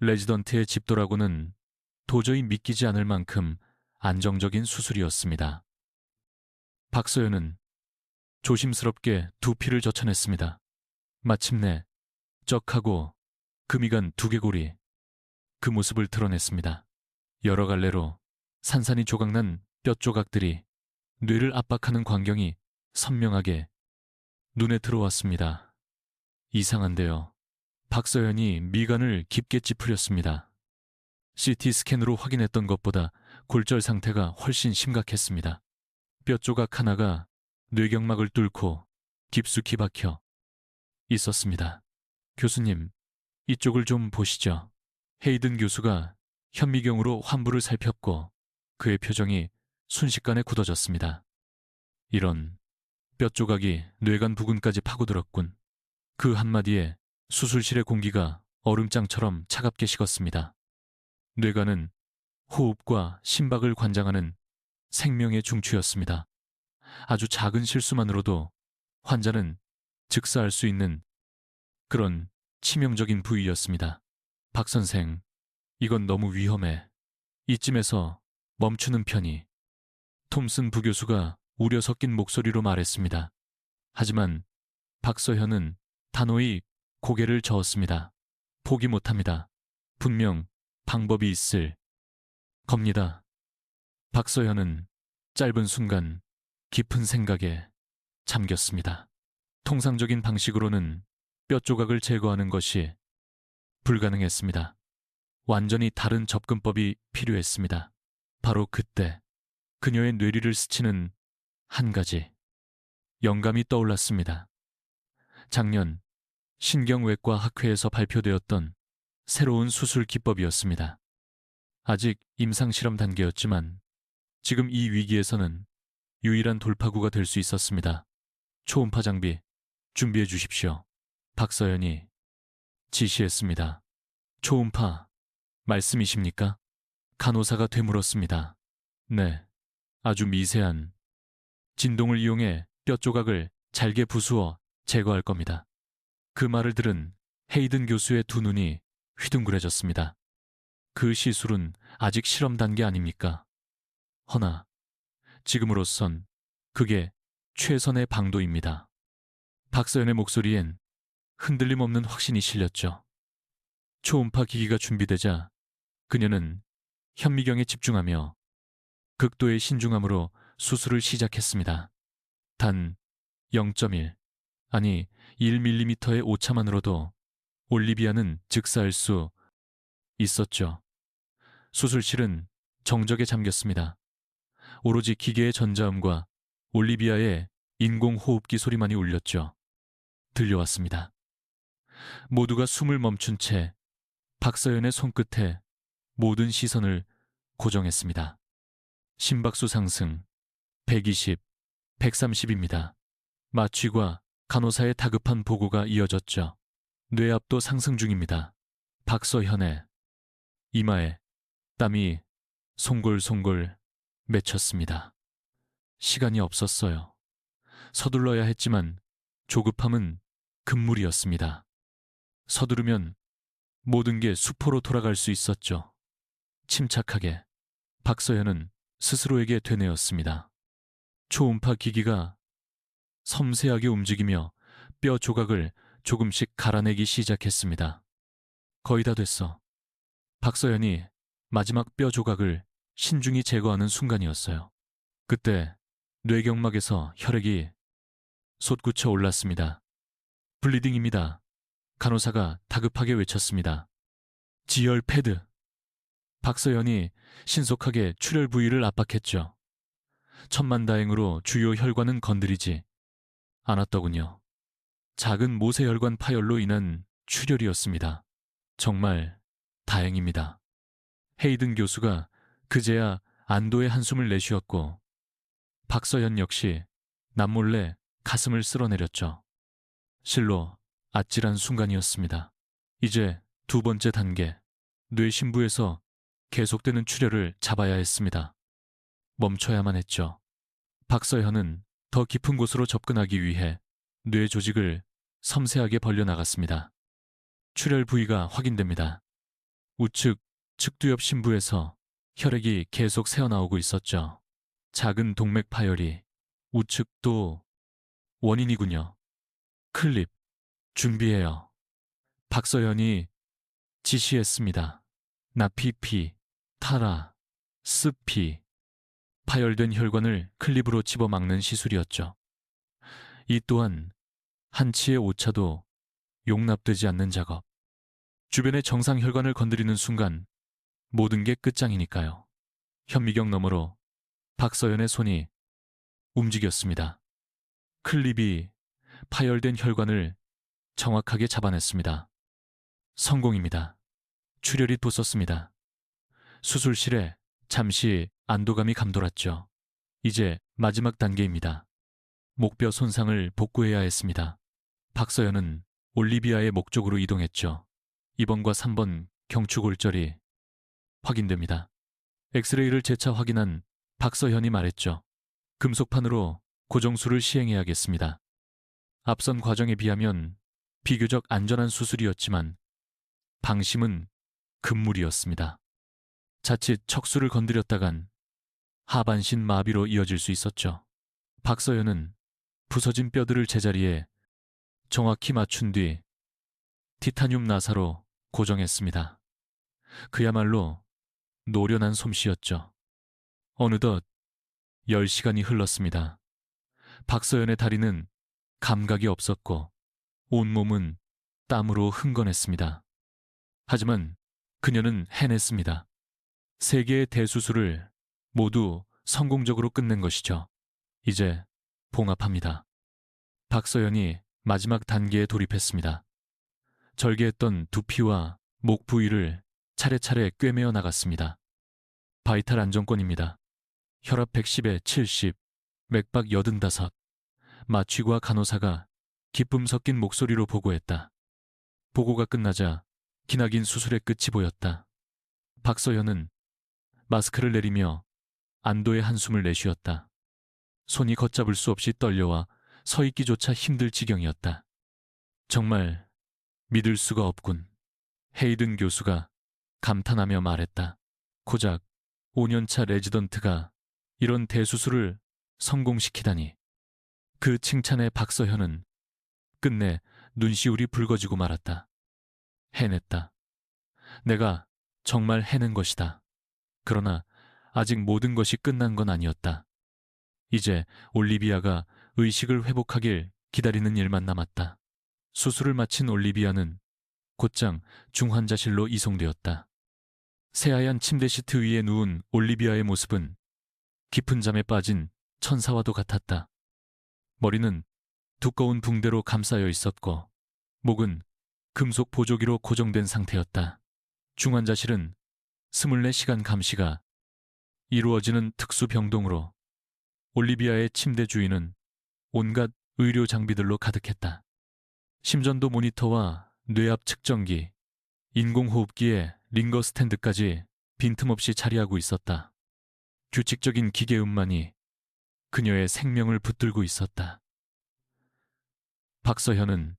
레지던트의 집도라고는 도저히 믿기지 않을 만큼 안정적인 수술이었습니다. 박서연은 조심스럽게 두피를 젖혀냈습니다. 마침내 쩍하고 금이 간 두개골이 그 모습을 드러냈습니다. 여러 갈래로 산산이 조각난 뼈조각들이 뇌를 압박하는 광경이 선명하게 눈에 들어왔습니다. 이상한데요. 박서연이 미간을 깊게 찌푸렸습니다. CT 스캔으로 확인했던 것보다 골절 상태가 훨씬 심각했습니다. 뼈조각 하나가 뇌경막을 뚫고 깊숙이 박혀 있었습니다. 교수님, 이쪽을 좀 보시죠. 헤이든 교수가 현미경으로 환부를 살폈고 그의 표정이 순식간에 굳어졌습니다. 이런, 뼈조각이 뇌관 부근까지 파고들었군. 그 한마디에 수술실의 공기가 얼음장처럼 차갑게 식었습니다. 뇌관은 호흡과 심박을 관장하는 생명의 중추였습니다. 아주 작은 실수만으로도 환자는 즉사할 수 있는 그런 치명적인 부위였습니다. 박 선생, 이건 너무 위험해. 이쯤에서 멈추는 편이. 톰슨 부교수가 우려 섞인 목소리로 말했습니다. 하지만 박서현은 단호히 고개를 저었습니다. 포기 못합니다. 분명 방법이 있을 겁니다. 박서현은 짧은 순간 깊은 생각에 잠겼습니다. 통상적인 방식으로는 뼈조각을 제거하는 것이 불가능했습니다. 완전히 다른 접근법이 필요했습니다. 바로 그때 그녀의 뇌리를 스치는 한 가지 영감이 떠올랐습니다. 작년 신경외과 학회에서 발표되었던 새로운 수술 기법이었습니다. 아직 임상실험 단계였지만 지금 이 위기에서는 유일한 돌파구가 될 수 있었습니다. 초음파 장비 준비해 주십시오. 박서연이 지시했습니다. 초음파 말씀이십니까? 간호사가 되물었습니다. 네, 아주 미세한 진동을 이용해 뼈조각을 잘게 부수어 제거할 겁니다. 그 말을 들은 헤이든 교수의 두 눈이 휘둥그레졌습니다. 그 시술은 아직 실험 단계 아닙니까? 허나 지금으로선 그게 최선의 방도입니다. 박서연의 목소리엔 흔들림 없는 확신이 실렸죠. 초음파 기기가 준비되자 그녀는 현미경에 집중하며 극도의 신중함으로 수술을 시작했습니다. 단 0.1, 아니 1mm의 오차만으로도 올리비아는 즉사할 수 있었죠. 수술실은 정적에 잠겼습니다. 오로지 기계의 전자음과 올리비아의 인공호흡기 소리만이 울렸죠. 들려왔습니다. 모두가 숨을 멈춘 채 박서연의 손끝에 모든 시선을 고정했습니다. 심박수 상승 120, 130입니다. 마취과 간호사의 다급한 보고가 이어졌죠. 뇌압도 상승 중입니다. 박서현의 이마에 땀이 송골송골 맺혔습니다. 시간이 없었어요. 서둘러야 했지만 조급함은 금물이었습니다. 서두르면 모든 게 수포로 돌아갈 수 있었죠. 침착하게 박서연은 스스로에게 되뇌었습니다. 초음파 기기가 섬세하게 움직이며 뼈 조각을 조금씩 갈아내기 시작했습니다. 거의 다 됐어. 박서연이 마지막 뼈 조각을 신중히 제거하는 순간이었어요. 그때 뇌경막에서 혈액이 솟구쳐 올랐습니다. 블리딩입니다. 간호사가 다급하게 외쳤습니다. 지혈 패드. 박서연이 신속하게 출혈 부위를 압박했죠. 천만다행으로 주요 혈관은 건드리지 않았더군요. 작은 모세혈관 파열로 인한 출혈이었습니다. 정말 다행입니다. 헤이든 교수가 그제야 안도의 한숨을 내쉬었고 박서연 역시 남몰래 가슴을 쓸어내렸죠. 실로 아찔한 순간이었습니다. 이제 두 번째 단계, 뇌신부에서 계속되는 출혈을 잡아야 했습니다. 멈춰야만 했죠. 박서현은 더 깊은 곳으로 접근하기 위해 뇌 조직을 섬세하게 벌려나갔습니다. 출혈 부위가 확인됩니다. 우측 측두엽 신부에서 혈액이 계속 새어나오고 있었죠. 작은 동맥 파열이 우측도 원인이군요. 클립, 준비해요. 박서연이 지시했습니다. 나피피, 타라, 스피, 파열된 혈관을 클립으로 집어막는 시술이었죠. 이 또한 한치의 오차도 용납되지 않는 작업. 주변의 정상 혈관을 건드리는 순간 모든 게 끝장이니까요. 현미경 너머로 박서연의 손이 움직였습니다. 클립이 파열된 혈관을 정확하게 잡아냈습니다. 성공입니다. 출혈이 돋섰습니다. 수술실에 잠시 안도감이 감돌았죠. 이제 마지막 단계입니다. 목뼈 손상을 복구해야 했습니다. 박서연은 올리비아의 목 쪽으로 이동했죠. 2번과 3번 경추골절이 확인됩니다. 엑스레이를 재차 확인한 박서현이 말했죠. 금속판으로 고정술을 시행해야겠습니다. 앞선 과정에 비하면 비교적 안전한 수술이었지만 방심은 금물이었습니다. 자칫 척수를 건드렸다간 하반신 마비로 이어질 수 있었죠. 박서연은 부서진 뼈들을 제자리에 정확히 맞춘 뒤 티타늄 나사로 고정했습니다. 그야말로 노련한 솜씨였죠. 어느덧 10시간이 흘렀습니다. 박서연의 다리는 감각이 없었고 온몸은 땀으로 흥건했습니다. 하지만 그녀는 해냈습니다. 3개의 대수술을 모두 성공적으로 끝낸 것이죠. 이제 봉합합니다. 박서연이 마지막 단계에 돌입했습니다. 절개했던 두피와 목 부위를 차례차례 꿰매어 나갔습니다. 바이탈 안정권입니다. 혈압 110에 70, 맥박 85. 마취과 간호사가 기쁨 섞인 목소리로 보고했다. 보고가 끝나자 기나긴 수술의 끝이 보였다. 박서연은 마스크를 내리며 안도의 한숨을 내쉬었다. 손이 걷잡을 수 없이 떨려와 서 있기조차 힘들 지경이었다. 정말 믿을 수가 없군. 헤이든 교수가 감탄하며 말했다. 고작 5년차 레지던트가 이런 대수술을 성공시키다니. 그 칭찬에 박서현은 끝내 눈시울이 붉어지고 말았다. 해냈다. 내가 정말 해낸 것이다. 그러나 아직 모든 것이 끝난 건 아니었다. 이제 올리비아가 의식을 회복하길 기다리는 일만 남았다. 수술을 마친 올리비아는 곧장 중환자실로 이송되었다. 새하얀 침대 시트 위에 누운 올리비아의 모습은 깊은 잠에 빠진 천사와도 같았다. 머리는 두꺼운 붕대로 감싸여 있었고 목은 금속 보조기로 고정된 상태였다. 중환자실은 24시간 감시가 이루어지는 특수 병동으로 올리비아의 침대 주위는 온갖 의료 장비들로 가득했다. 심전도 모니터와 뇌압 측정기, 인공호흡기에 링거 스탠드까지 빈틈없이 자리하고 있었다. 규칙적인 기계음만이 그녀의 생명을 붙들고 있었다. 박서현은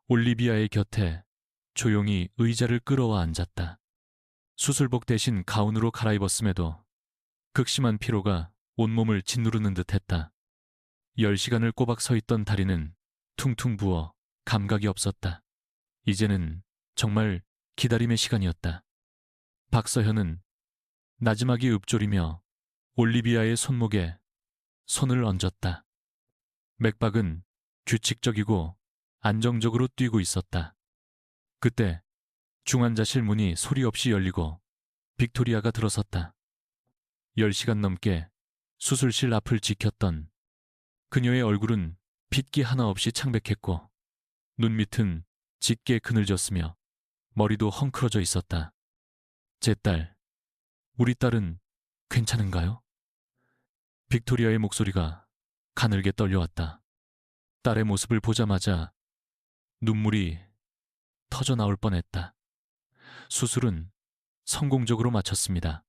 올리비아의 곁에 조용히 의자를 끌어와 앉았다. 수술복 대신 가운으로 갈아입었음에도 극심한 피로가 온몸을 짓누르는 듯했다. 10시간을 꼬박 서 있던 다리는 퉁퉁 부어 감각이 없었다. 이제는 정말 기다림의 시간이었다. 박서현은 나지막이 읊조리며 올리비아의 손목에 손을 얹었다. 맥박은 규칙적이고 안정적으로 뛰고 있었다. 그때 중환자실 문이 소리 없이 열리고 빅토리아가 들어섰다. 10시간 넘게 수술실 앞을 지켰던 그녀의 얼굴은 핏기 하나 없이 창백했고 눈밑은 짙게 그늘졌으며 머리도 헝클어져 있었다. 제 딸, 우리 딸은 괜찮은가요? 빅토리아의 목소리가 가늘게 떨려왔다. 딸의 모습을 보자마자 눈물이 터져 나올 뻔했다. 수술은 성공적으로 마쳤습니다.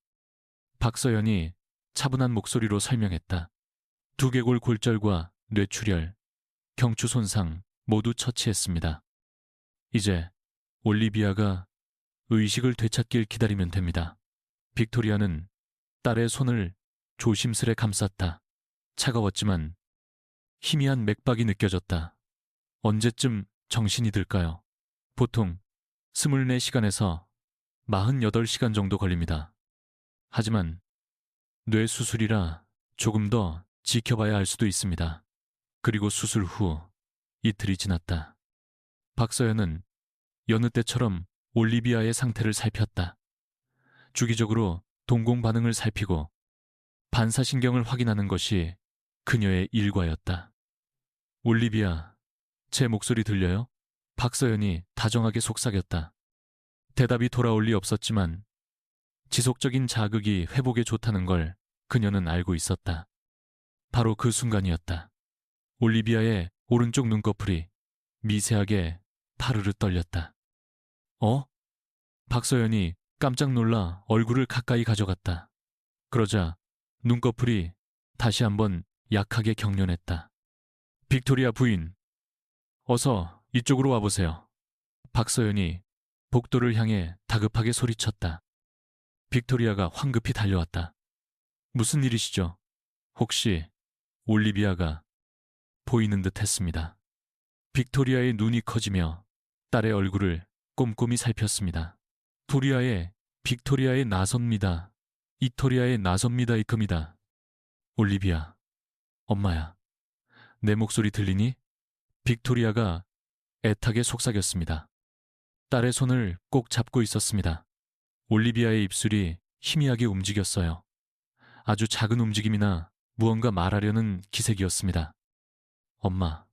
박서연이 차분한 목소리로 설명했다. 두개골 골절과 뇌출혈, 경추 손상 모두 처치했습니다. 이제 올리비아가 의식을 되찾길 기다리면 됩니다. 빅토리아는 딸의 손을 조심스레 감쌌다. 차가웠지만 희미한 맥박이 느껴졌다. 언제쯤 정신이 들까요? 보통 24시간에서 48시간 정도 걸립니다. 하지만 뇌 수술이라 조금 더 지켜봐야 할 수도 있습니다. 그리고 수술 후 이틀이 지났다. 박서연은 여느 때처럼 올리비아의 상태를 살폈다. 주기적으로 동공 반응을 살피고 반사신경을 확인하는 것이 그녀의 일과였다. 올리비아, 제 목소리 들려요? 박서연이 다정하게 속삭였다. 대답이 돌아올 리 없었지만 지속적인 자극이 회복에 좋다는 걸 그녀는 알고 있었다. 바로 그 순간이었다. 올리비아의 오른쪽 눈꺼풀이 미세하게 파르르 떨렸다. 어? 박서연이 깜짝 놀라 얼굴을 가까이 가져갔다. 그러자 눈꺼풀이 다시 한번 약하게 경련했다. 빅토리아 부인, 어서 이쪽으로 와보세요. 박서연이 복도를 향해 다급하게 소리쳤다. 빅토리아가 황급히 달려왔다. 무슨 일이시죠? 혹시 올리비아가 보이는 듯 했습니다. 빅토리아의 눈이 커지며 딸의 얼굴을 꼼꼼히 살폈습니다. 빅토리아의 나섭니다. 이토리아의 나섭니다. 이금이다. 올리비아, 엄마야. 내 목소리 들리니? 빅토리아가 애타게 속삭였습니다. 딸의 손을 꼭 잡고 있었습니다. 올리비아의 입술이 희미하게 움직였어요. 아주 작은 움직임이나 무언가 말하려는 기색이었습니다. 엄마,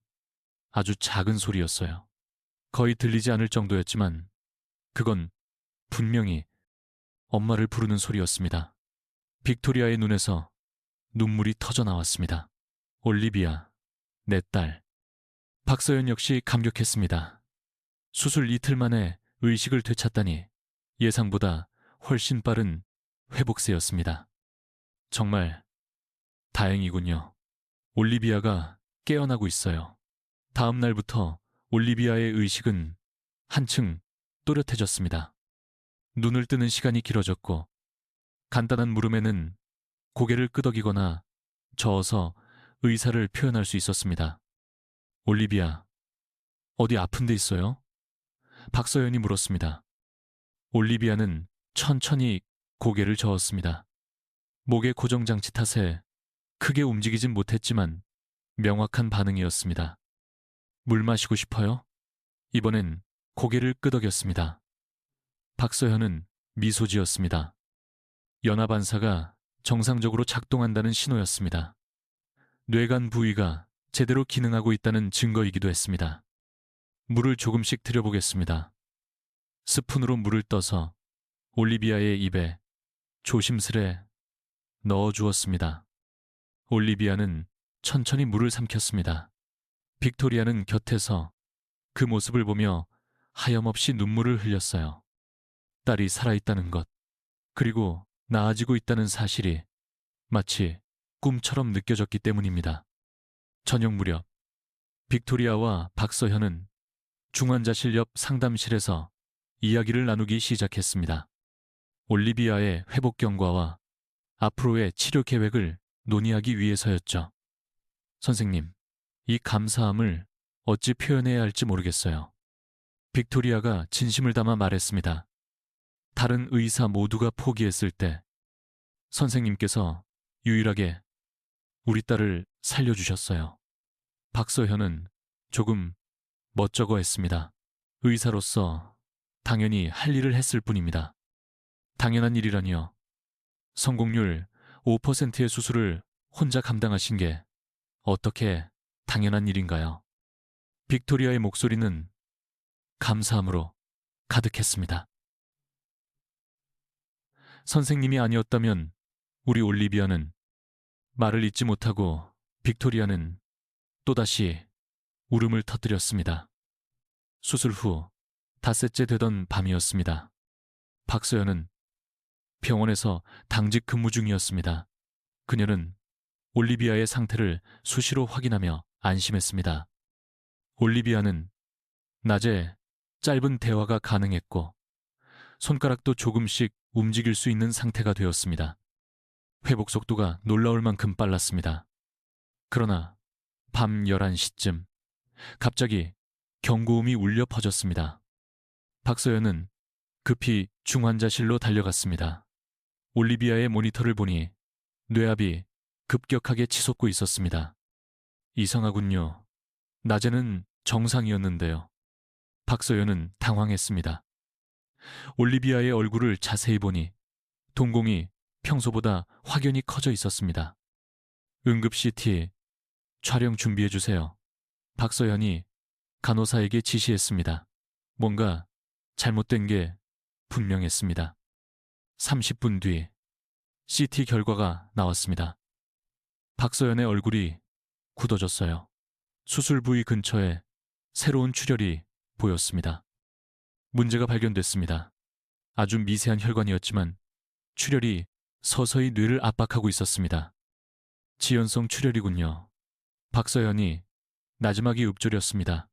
아주 작은 소리였어요. 거의 들리지 않을 정도였지만 그건 분명히 엄마를 부르는 소리였습니다. 빅토리아의 눈에서 눈물이 터져 나왔습니다. 올리비아, 내 딸. 박서연 역시 감격했습니다. 수술 이틀 만에 의식을 되찾다니 예상보다 훨씬 빠른 회복세였습니다. 정말 다행이군요. 올리비아가 깨어나고 있어요. 다음 날부터 올리비아의 의식은 한층 또렷해졌습니다. 눈을 뜨는 시간이 길어졌고 간단한 물음에는 고개를 끄덕이거나 저어서 의사를 표현할 수 있었습니다. 올리비아, 어디 아픈 데 있어요? 박서연이 물었습니다. 올리비아는 천천히 고개를 저었습니다. 목의 고정장치 탓에 크게 움직이진 못했지만 명확한 반응이었습니다. 물 마시고 싶어요? 이번엔 고개를 끄덕였습니다. 박서현은 미소 지었습니다. 연하반사가 정상적으로 작동한다는 신호였습니다. 뇌간 부위가 제대로 기능하고 있다는 증거이기도 했습니다. 물을 조금씩 들여보겠습니다. 스푼으로 물을 떠서 올리비아의 입에 조심스레 넣어주었습니다. 올리비아는 천천히 물을 삼켰습니다. 빅토리아는 곁에서 그 모습을 보며 하염없이 눈물을 흘렸어요. 딸이 살아있다는 것, 그리고 나아지고 있다는 사실이 마치 꿈처럼 느껴졌기 때문입니다. 저녁 무렵, 빅토리아와 박서현은 중환자실 옆 상담실에서 이야기를 나누기 시작했습니다. 올리비아의 회복 경과와 앞으로의 치료 계획을 논의하기 위해서였죠. 선생님, 이 감사함을 어찌 표현해야 할지 모르겠어요. 빅토리아가 진심을 담아 말했습니다. 다른 의사 모두가 포기했을 때 선생님께서 유일하게 우리 딸을 살려주셨어요. 박서현은 조금 멋쩍어했습니다. 의사로서 당연히 할 일을 했을 뿐입니다. 당연한 일이라니요. 성공률 5%의 수술을 혼자 감당하신 게 어떻게 당연한 일인가요? 빅토리아의 목소리는 감사함으로 가득했습니다. 선생님이 아니었다면 우리 올리비아는 말을 잇지 못하고 빅토리아는 또다시 울음을 터뜨렸습니다. 수술 후 닷새째 되던 밤이었습니다. 박서연은 병원에서 당직 근무 중이었습니다. 그녀는 올리비아의 상태를 수시로 확인하며 안심했습니다. 올리비아는 낮에 짧은 대화가 가능했고 손가락도 조금씩 움직일 수 있는 상태가 되었습니다. 회복 속도가 놀라울 만큼 빨랐습니다. 그러나 밤 11시쯤 갑자기 경고음이 울려 퍼졌습니다. 박서연은 급히 중환자실로 달려갔습니다. 올리비아의 모니터를 보니 뇌압이 급격하게 치솟고 있었습니다. 이상하군요. 낮에는 정상이었는데요. 박서연은 당황했습니다. 올리비아의 얼굴을 자세히 보니 동공이 평소보다 확연히 커져 있었습니다. 응급 CT 촬영 준비해주세요. 박서연이 간호사에게 지시했습니다. 뭔가 잘못된 게 분명했습니다. 30분 뒤 CT 결과가 나왔습니다. 박서연의 얼굴이 굳어졌어요. 수술 부위 근처에 새로운 출혈이 보였습니다. 문제가 발견됐습니다. 아주 미세한 혈관이었지만 출혈이 서서히 뇌를 압박하고 있었습니다. 지연성 출혈이군요. 박서연이 나지막이 읊조렸습니다.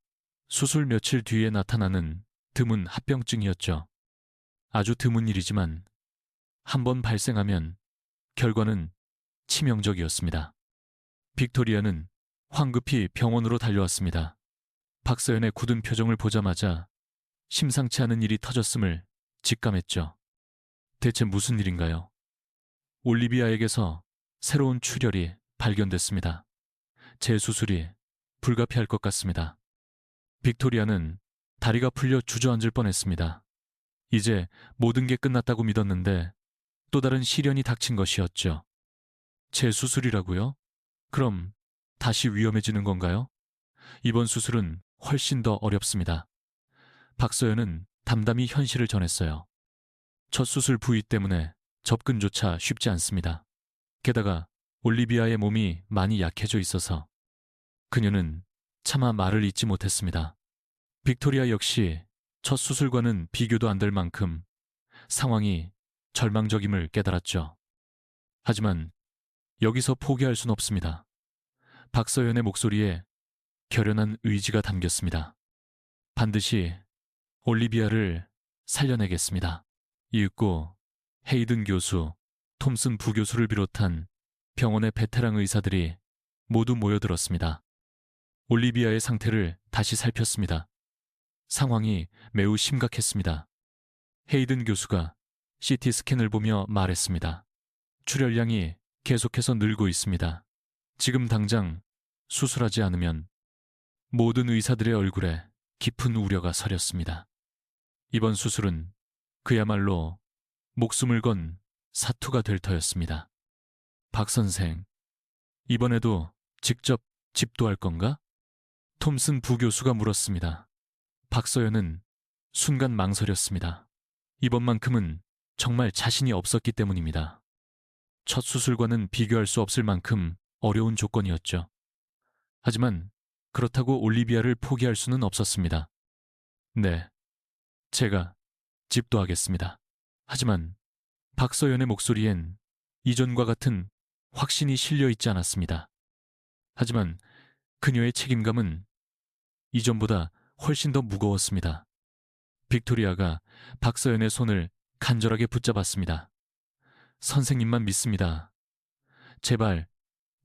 수술 며칠 뒤에 나타나는 드문 합병증이었죠. 아주 드문 일이지만 한번 발생하면 결과는 치명적이었습니다. 빅토리아는 황급히 병원으로 달려왔습니다. 박서연의 굳은 표정을 보자마자 심상치 않은 일이 터졌음을 직감했죠. 대체 무슨 일인가요? 올리비아에게서 새로운 출혈이 발견됐습니다. 재수술이 불가피할 것 같습니다. 빅토리아는 다리가 풀려 주저앉을 뻔했습니다. 이제 모든 게 끝났다고 믿었는데 또 다른 시련이 닥친 것이었죠. 재수술이라고요? 그럼 다시 위험해지는 건가요? 이번 수술은 훨씬 더 어렵습니다. 박서연은 담담히 현실을 전했어요. 첫 수술 부위 때문에 접근조차 쉽지 않습니다. 게다가 올리비아의 몸이 많이 약해져 있어서 그녀는 차마 말을 잇지 못했습니다. 빅토리아 역시 첫 수술과는 비교도 안 될 만큼 상황이 절망적임을 깨달았죠. 하지만 여기서 포기할 순 없습니다. 박서연의 목소리에 결연한 의지가 담겼습니다. 반드시 올리비아를 살려내겠습니다. 이윽고 헤이든 교수, 톰슨 부교수를 비롯한 병원의 베테랑 의사들이 모두 모여들었습니다. 올리비아의 상태를 다시 살폈습니다. 상황이 매우 심각했습니다. 헤이든 교수가 CT 스캔을 보며 말했습니다. 출혈량이 계속해서 늘고 있습니다. 지금 당장 수술하지 않으면 모든 의사들의 얼굴에 깊은 우려가 서렸습니다. 이번 수술은 그야말로 목숨을 건 사투가 될 터였습니다. 박 선생, 이번에도 직접 집도할 건가? 톰슨 부교수가 물었습니다. 박서연은 순간 망설였습니다. 이번만큼은 정말 자신이 없었기 때문입니다. 첫 수술과는 비교할 수 없을 만큼 어려운 조건이었죠. 하지만 그렇다고 올리비아를 포기할 수는 없었습니다. 네, 제가 집도하겠습니다. 하지만 박서연의 목소리엔 이전과 같은 확신이 실려 있지 않았습니다. 하지만 그녀의 책임감은 이전보다 훨씬 더 무거웠습니다. 빅토리아가 박서연의 손을 간절하게 붙잡았습니다. 선생님만 믿습니다. 제발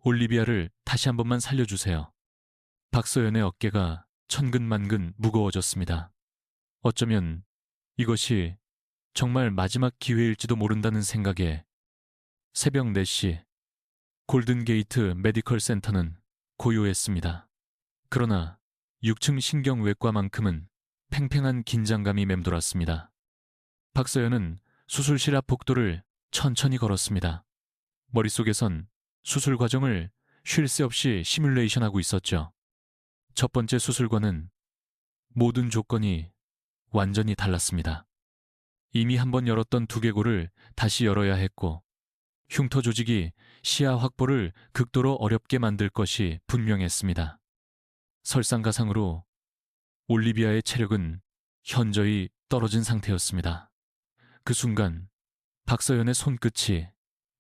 올리비아를 다시 한 번만 살려주세요. 박서연의 어깨가 천근만근 무거워졌습니다. 어쩌면 이것이 정말 마지막 기회일지도 모른다는 생각에 새벽 4시 골든게이트 메디컬 센터는 고요했습니다. 그러나 6층 신경외과만큼은 팽팽한 긴장감이 맴돌았습니다. 박서연은 수술실 앞 복도를 천천히 걸었습니다. 머릿속에선 수술 과정을 쉴 새 없이 시뮬레이션하고 있었죠. 첫 번째 수술과는 모든 조건이 완전히 달랐습니다. 이미 한번 열었던 두개골을 다시 열어야 했고, 흉터 조직이 시야 확보를 극도로 어렵게 만들 것이 분명했습니다. 설상가상으로 올리비아의 체력은 현저히 떨어진 상태였습니다. 그 순간 박서연의 손끝이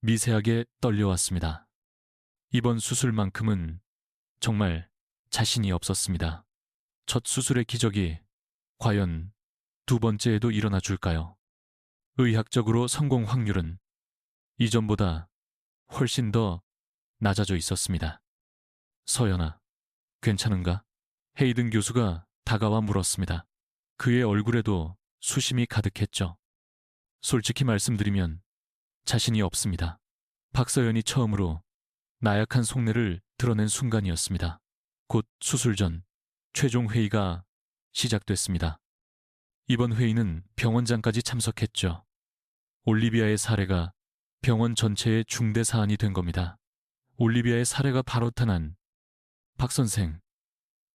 미세하게 떨려왔습니다. 이번 수술만큼은 정말 자신이 없었습니다. 첫 수술의 기적이 과연 두 번째에도 일어나 줄까요? 의학적으로 성공 확률은 이전보다 훨씬 더 낮아져 있었습니다. 서연아, 괜찮은가? 헤이든 교수가 다가와 물었습니다. 그의 얼굴에도 수심이 가득했죠. 솔직히 말씀드리면 자신이 없습니다. 박서연이 처음으로 나약한 속내를 드러낸 순간이었습니다. 곧 수술 전 최종 회의가 시작됐습니다. 이번 회의는 병원장까지 참석했죠. 올리비아의 사례가 병원 전체의 중대 사안이 된 겁니다. 올리비아의 사례가 바로 탄한 박 선생,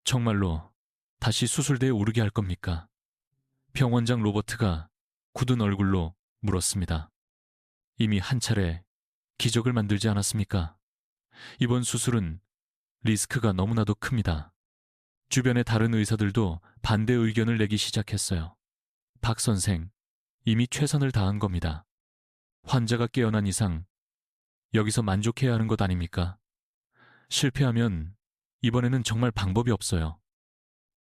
정말로 다시 수술대에 오르게 할 겁니까? 병원장 로버트가 굳은 얼굴로 물었습니다. 이미 한 차례 기적을 만들지 않았습니까? 이번 수술은 리스크가 너무나도 큽니다. 주변의 다른 의사들도 반대 의견을 내기 시작했어요. 박 선생, 이미 최선을 다한 겁니다. 환자가 깨어난 이상 여기서 만족해야 하는 것 아닙니까? 실패하면 이번에는 정말 방법이 없어요.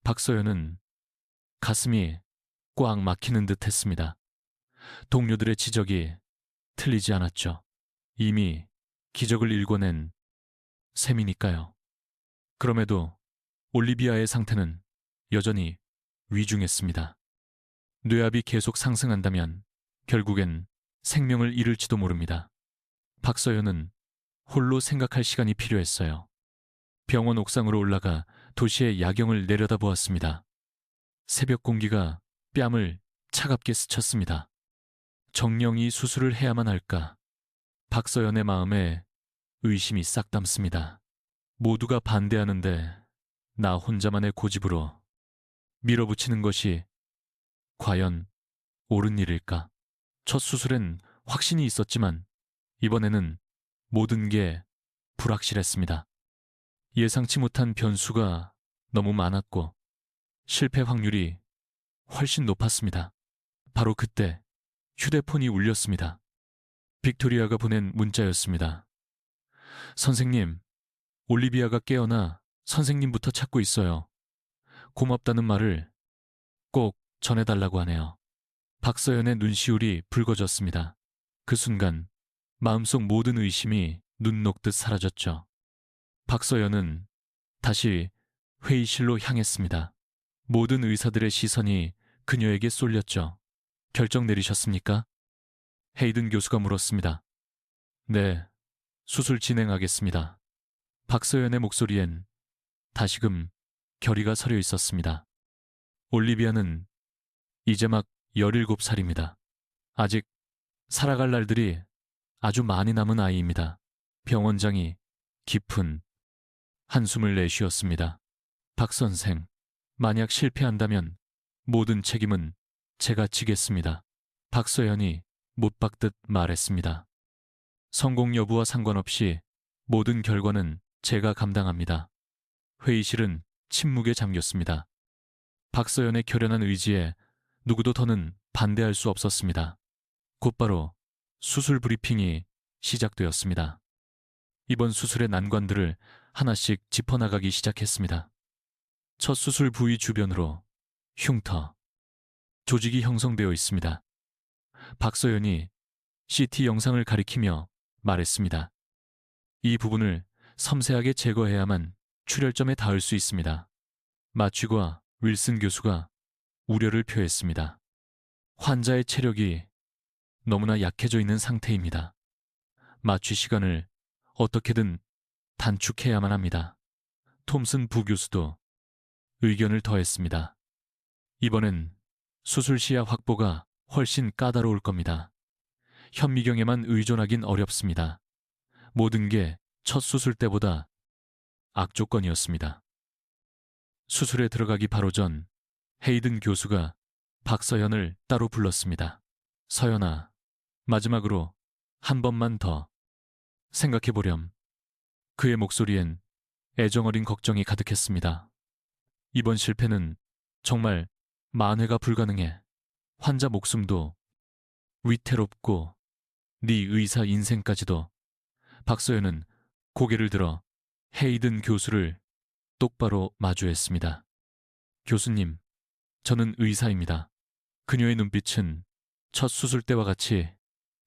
박서연은 가슴이 꽉 막히는 듯 했습니다. 동료들의 지적이 틀리지 않았죠. 이미 기적을 일궈낸 셈이니까요. 그럼에도 올리비아의 상태는 여전히 위중했습니다. 뇌압이 계속 상승한다면 결국엔 생명을 잃을지도 모릅니다. 박서연은 홀로 생각할 시간이 필요했어요. 병원 옥상으로 올라가 도시의 야경을 내려다보았습니다. 새벽 공기가 뺨을 차갑게 스쳤습니다. 정령이 수술을 해야만 할까? 박서연의 마음에 의심이 싹 담습니다. 모두가 반대하는데 나 혼자만의 고집으로 밀어붙이는 것이 과연 옳은 일일까? 첫 수술엔 확신이 있었지만 이번에는 모든 게 불확실했습니다. 예상치 못한 변수가 너무 많았고 실패 확률이 훨씬 높았습니다. 바로 그때 휴대폰이 울렸습니다. 빅토리아가 보낸 문자였습니다. 선생님, 올리비아가 깨어나 선생님부터 찾고 있어요. 고맙다는 말을 꼭 전해달라고 하네요. 박서연의 눈시울이 붉어졌습니다. 그 순간 마음속 모든 의심이 눈 녹듯 사라졌죠. 박서연은 다시 회의실로 향했습니다. 모든 의사들의 시선이 그녀에게 쏠렸죠. 결정 내리셨습니까? 헤이든 교수가 물었습니다. 네, 수술 진행하겠습니다. 박서연의 목소리엔 다시금 결의가 서려 있었습니다. 올리비아는 이제 막 17살입니다. 아직 살아갈 날들이 아주 많이 남은 아이입니다. 병원장이 깊은 한숨을 내쉬었습니다. 박 선생, 만약 실패한다면 모든 책임은 제가 지겠습니다. 박서연이 못 박듯 말했습니다. 성공 여부와 상관없이 모든 결과는 제가 감당합니다. 회의실은 침묵에 잠겼습니다. 박서연의 결연한 의지에 누구도 더는 반대할 수 없었습니다. 곧바로 수술 브리핑이 시작되었습니다. 이번 수술의 난관들을 하나씩 짚어나가기 시작했습니다. 첫 수술 부위 주변으로 흉터, 조직이 형성되어 있습니다. 박서연이 CT 영상을 가리키며 말했습니다. 이 부분을 섬세하게 제거해야만 출혈점에 닿을 수 있습니다. 마취과 윌슨 교수가 우려를 표했습니다. 환자의 체력이 너무나 약해져 있는 상태입니다. 마취 시간을 어떻게든 단축해야만 합니다. 톰슨 부교수도 의견을 더했습니다. 이번엔 수술 시야 확보가 훨씬 까다로울 겁니다. 현미경에만 의존하긴 어렵습니다. 모든 게 첫 수술 때보다 악조건이었습니다. 수술에 들어가기 바로 전 헤이든 교수가 박서연을 따로 불렀습니다. 서연아, 마지막으로 한 번만 더 생각해보렴. 그의 목소리엔 애정어린 걱정이 가득했습니다. 이번 실패는 정말 만회가 불가능해. 환자 목숨도 위태롭고 네 의사 인생까지도. 박서연은 고개를 들어 헤이든 교수를 똑바로 마주했습니다. 교수님, 저는 의사입니다. 그녀의 눈빛은 첫 수술 때와 같이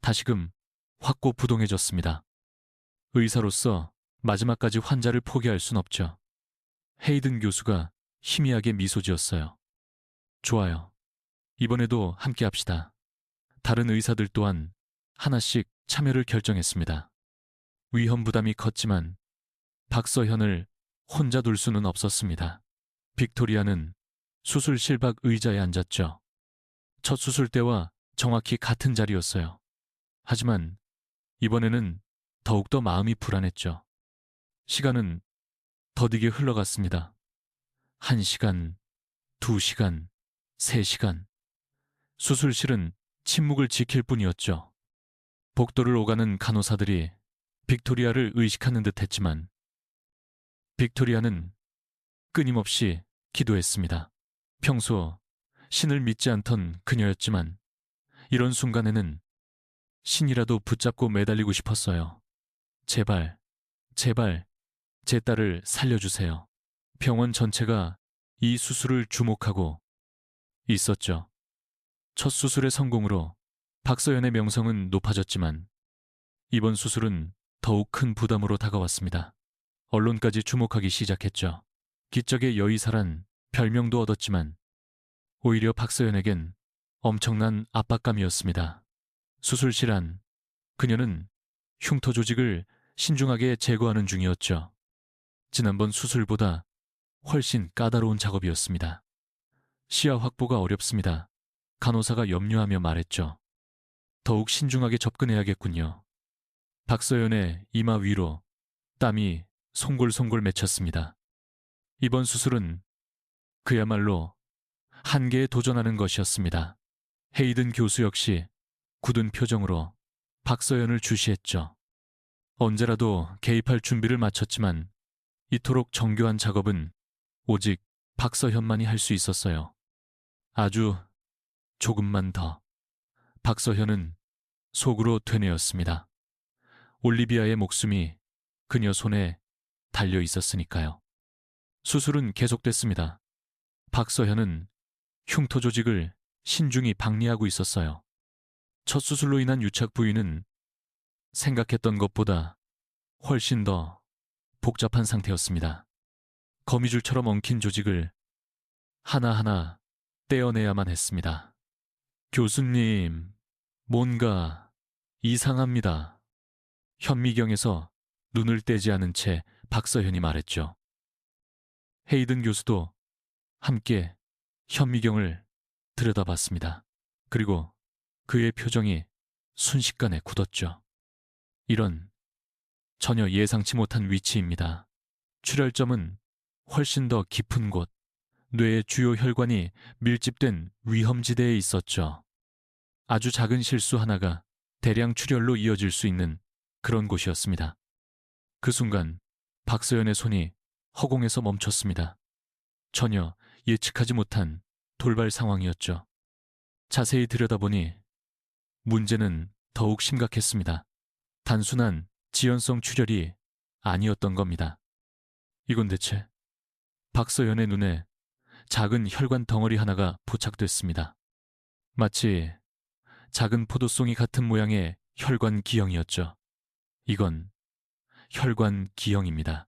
다시금 확고부동해졌습니다. 의사로서 마지막까지 환자를 포기할 순 없죠. 헤이든 교수가 희미하게 미소 지었어요. 좋아요. 이번에도 함께 합시다. 다른 의사들 또한 하나씩 참여를 결정했습니다. 위험 부담이 컸지만 박서현을 혼자 둘 수는 없었습니다. 빅토리아는 수술실 밖 의자에 앉았죠. 첫 수술 때와 정확히 같은 자리였어요. 하지만 이번에는 더욱더 마음이 불안했죠. 시간은 더디게 흘러갔습니다. 1시간, 2시간, 3시간. 수술실은 침묵을 지킬 뿐이었죠. 복도를 오가는 간호사들이 빅토리아를 의식하는 듯 했지만 빅토리아는 끊임없이 기도했습니다. 평소 신을 믿지 않던 그녀였지만 이런 순간에는 신이라도 붙잡고 매달리고 싶었어요. 제발, 제발 제 딸을 살려주세요. 병원 전체가 이 수술을 주목하고 있었죠. 첫 수술의 성공으로 박서연의 명성은 높아졌지만 이번 수술은 더욱 큰 부담으로 다가왔습니다. 언론까지 주목하기 시작했죠. 기적의 여의사란 별명도 얻었지만 오히려 박서연에겐 엄청난 압박감이었습니다. 수술실 안 그녀는 흉터 조직을 신중하게 제거하는 중이었죠. 지난번 수술보다 훨씬 까다로운 작업이었습니다. 시야 확보가 어렵습니다. 간호사가 염려하며 말했죠. 더욱 신중하게 접근해야겠군요. 박서연의 이마 위로 땀이 송골송골 맺혔습니다. 이번 수술은 그야말로 한계에 도전하는 것이었습니다. 헤이든 교수 역시 굳은 표정으로 박서연을 주시했죠. 언제라도 개입할 준비를 마쳤지만 이토록 정교한 작업은 오직 박서현만이 할 수 있었어요. 아주 조금만 더. 박서현은 속으로 되뇌었습니다. 올리비아의 목숨이 그녀 손에 달려 있었으니까요. 수술은 계속됐습니다. 박서현은 흉터 조직을 신중히 박리하고 있었어요. 첫 수술로 인한 유착 부위는 생각했던 것보다 훨씬 더 복잡한 상태였습니다. 거미줄처럼 엉킨 조직을 하나하나 떼어내야만 했습니다. 교수님, 뭔가 이상합니다. 현미경에서 눈을 떼지 않은 채 박서현이 말했죠. 헤이든 교수도 함께 현미경을 들여다봤습니다. 그리고 그의 표정이 순식간에 굳었죠. 이런 전혀 예상치 못한 위치입니다. 출혈점은 훨씬 더 깊은 곳, 뇌의 주요 혈관이 밀집된 위험지대에 있었죠. 아주 작은 실수 하나가 대량 출혈로 이어질 수 있는 그런 곳이었습니다. 그 순간 박서연의 손이 허공에서 멈췄습니다. 전혀 예측하지 못한 돌발 상황이었죠. 자세히 들여다보니 문제는 더욱 심각했습니다. 단순한 지연성 출혈이 아니었던 겁니다. 이건 대체 박서연의 눈에 작은 혈관 덩어리 하나가 포착됐습니다. 마치 작은 포도송이 같은 모양의 혈관 기형이었죠. 이건 혈관 기형입니다.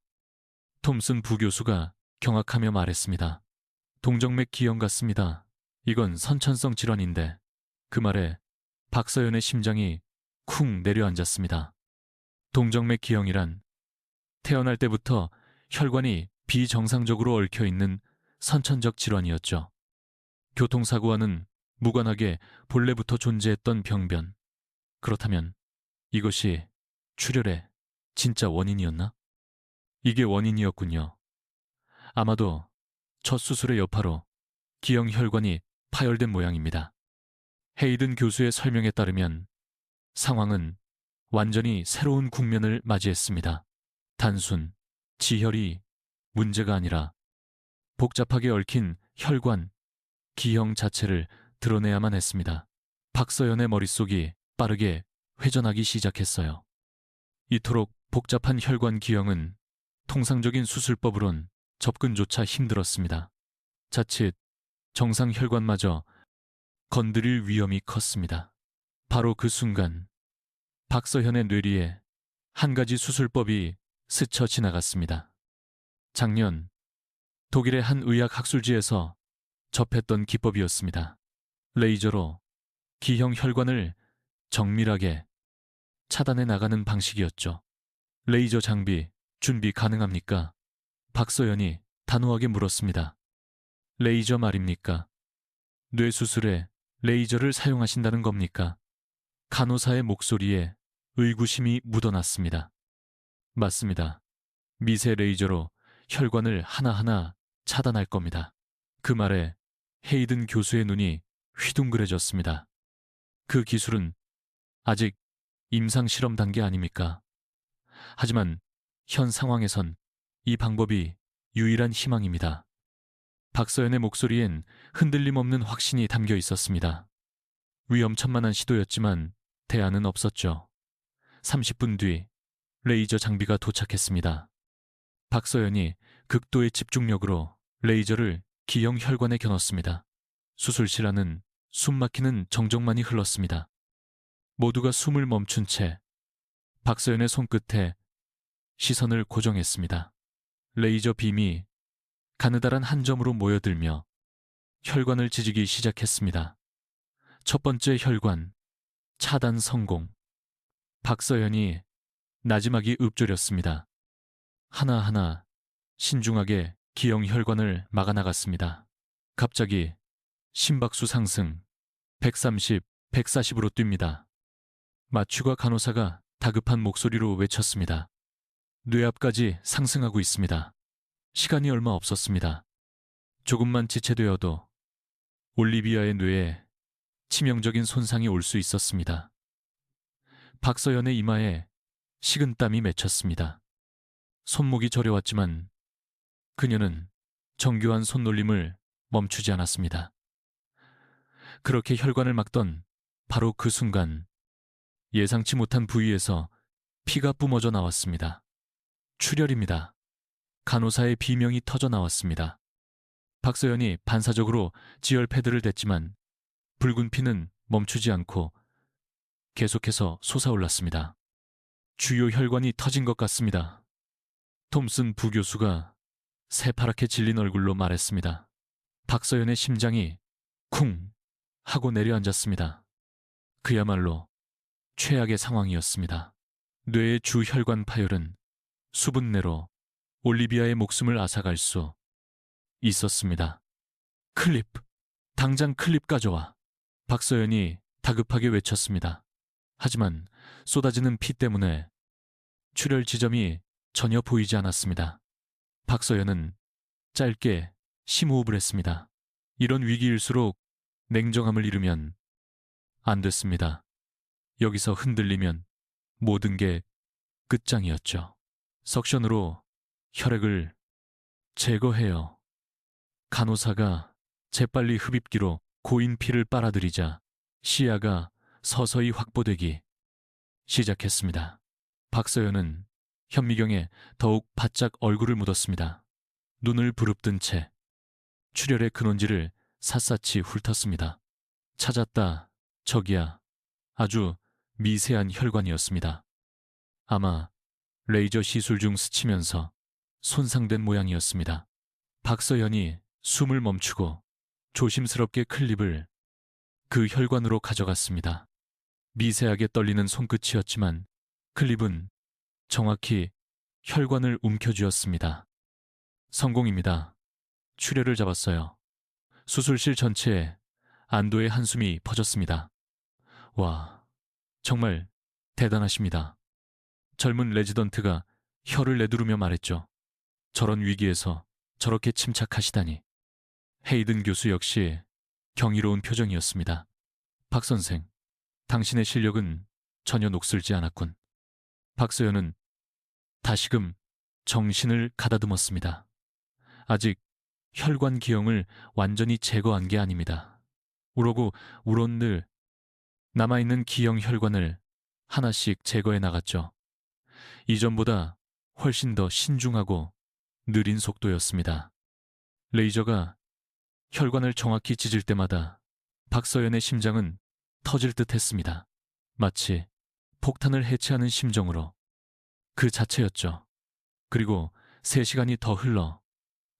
톰슨 부교수가 경악하며 말했습니다. 동정맥 기형 같습니다. 이건 선천성 질환인데. 그 말에 박서연의 심장이 쿵 내려앉았습니다. 동정맥 기형이란 태어날 때부터 혈관이 비정상적으로 얽혀 있는 선천적 질환이었죠. 교통사고와는 무관하게 본래부터 존재했던 병변. 그렇다면 이것이 출혈의 진짜 원인이었나? 이게 원인이었군요. 아마도 첫 수술의 여파로 기형 혈관이 파열된 모양입니다. 헤이든 교수의 설명에 따르면 상황은 완전히 새로운 국면을 맞이했습니다. 단순 지혈이 문제가 아니라 복잡하게 얽힌 혈관, 기형 자체를 드러내야만 했습니다. 박서연의 머릿속이 빠르게 회전하기 시작했어요. 이토록 복잡한 혈관 기형은 통상적인 수술법으론 접근조차 힘들었습니다. 자칫 정상 혈관마저 건드릴 위험이 컸습니다. 바로 그 순간 박서현의 뇌리에 한 가지 수술법이 스쳐 지나갔습니다. 작년 독일의 한 의학 학술지에서 접했던 기법이었습니다. 레이저로 기형 혈관을 정밀하게 차단해 나가는 방식이었죠. 레이저 장비 준비 가능합니까? 박서연이 단호하게 물었습니다. 레이저 말입니까? 뇌수술에 레이저를 사용하신다는 겁니까? 간호사의 목소리에 의구심이 묻어났습니다. 맞습니다. 미세 레이저로 혈관을 하나하나 차단할 겁니다. 그 말에 헤이든 교수의 눈이 휘둥그레졌습니다. 그 기술은 아직 임상 실험 단계 아닙니까? 하지만 현 상황에선 이 방법이 유일한 희망입니다. 박서연의 목소리엔 흔들림 없는 확신이 담겨 있었습니다. 위험천만한 시도였지만 대안은 없었죠. 30분 뒤 레이저 장비가 도착했습니다. 박서연이 극도의 집중력으로 레이저를 기형 혈관에 겨눴습니다. 수술실 안은 숨막히는 정적만이 흘렀습니다. 모두가 숨을 멈춘 채 박서연의 손끝에 시선을 고정했습니다. 레이저 빔이 가느다란 한 점으로 모여들며 혈관을 찢기 시작했습니다. 첫 번째 혈관, 차단 성공. 박서연이 나지막이 읊조렸습니다. 하나하나 신중하게 기형 혈관을 막아나갔습니다. 갑자기 심박수 상승, 130, 140으로 뜁니다. 마취과 간호사가 다급한 목소리로 외쳤습니다. 뇌압까지 상승하고 있습니다. 시간이 얼마 없었습니다. 조금만 지체되어도 올리비아의 뇌에 치명적인 손상이 올 수 있었습니다. 박서연의 이마에 식은땀이 맺혔습니다. 손목이 저려왔지만 그녀는 정교한 손놀림을 멈추지 않았습니다. 그렇게 혈관을 막던 바로 그 순간 예상치 못한 부위에서 피가 뿜어져 나왔습니다. 출혈입니다. 간호사의 비명이 터져 나왔습니다. 박서연이 반사적으로 지혈 패드를 댔지만 붉은 피는 멈추지 않고 계속해서 솟아올랐습니다. 주요 혈관이 터진 것 같습니다. 톰슨 부교수가 새파랗게 질린 얼굴로 말했습니다. 박서연의 심장이 쿵 하고 내려앉았습니다. 그야말로 최악의 상황이었습니다. 뇌의 주 혈관 파열은 수분 내로 올리비아의 목숨을 앗아갈 수 있었습니다. 클립! 당장 클립 가져와! 박서연이 다급하게 외쳤습니다. 하지만 쏟아지는 피 때문에 출혈 지점이 전혀 보이지 않았습니다. 박서연은 짧게 심호흡을 했습니다. 이런 위기일수록 냉정함을 잃으면 안 됐습니다. 여기서 흔들리면 모든 게 끝장이었죠. 석션으로 혈액을 제거해요. 간호사가 재빨리 흡입기로 고인 피를 빨아들이자 시야가 서서히 확보되기 시작했습니다. 박서연은 현미경에 더욱 바짝 얼굴을 묻었습니다. 눈을 부릅뜬 채 출혈의 근원지를 샅샅이 훑었습니다. 찾았다. 저기야. 아주 미세한 혈관이었습니다. 아마 레이저 시술 중 스치면서 손상된 모양이었습니다. 박서연이 숨을 멈추고 조심스럽게 클립을 그 혈관으로 가져갔습니다. 미세하게 떨리는 손끝이었지만 클립은 정확히 혈관을 움켜쥐었습니다. 성공입니다. 출혈을 잡았어요. 수술실 전체에 안도의 한숨이 퍼졌습니다. 와, 정말 대단하십니다. 젊은 레지던트가 혀를 내두르며 말했죠. 저런 위기에서 저렇게 침착하시다니. 헤이든 교수 역시 경이로운 표정이었습니다. 박 선생, 당신의 실력은 전혀 녹슬지 않았군. 박서연은 다시금 정신을 가다듬었습니다. 아직 혈관 기형을 완전히 제거한 게 아닙니다. 우러고 우런늘 남아있는 기형 혈관을 하나씩 제거해 나갔죠. 이전보다 훨씬 더 신중하고 느린 속도였습니다. 레이저가 혈관을 정확히 찢을 때마다 박서연의 심장은 터질 듯 했습니다. 마치 폭탄을 해체하는 심정으로 그 자체였죠. 그리고 3시간이 더 흘러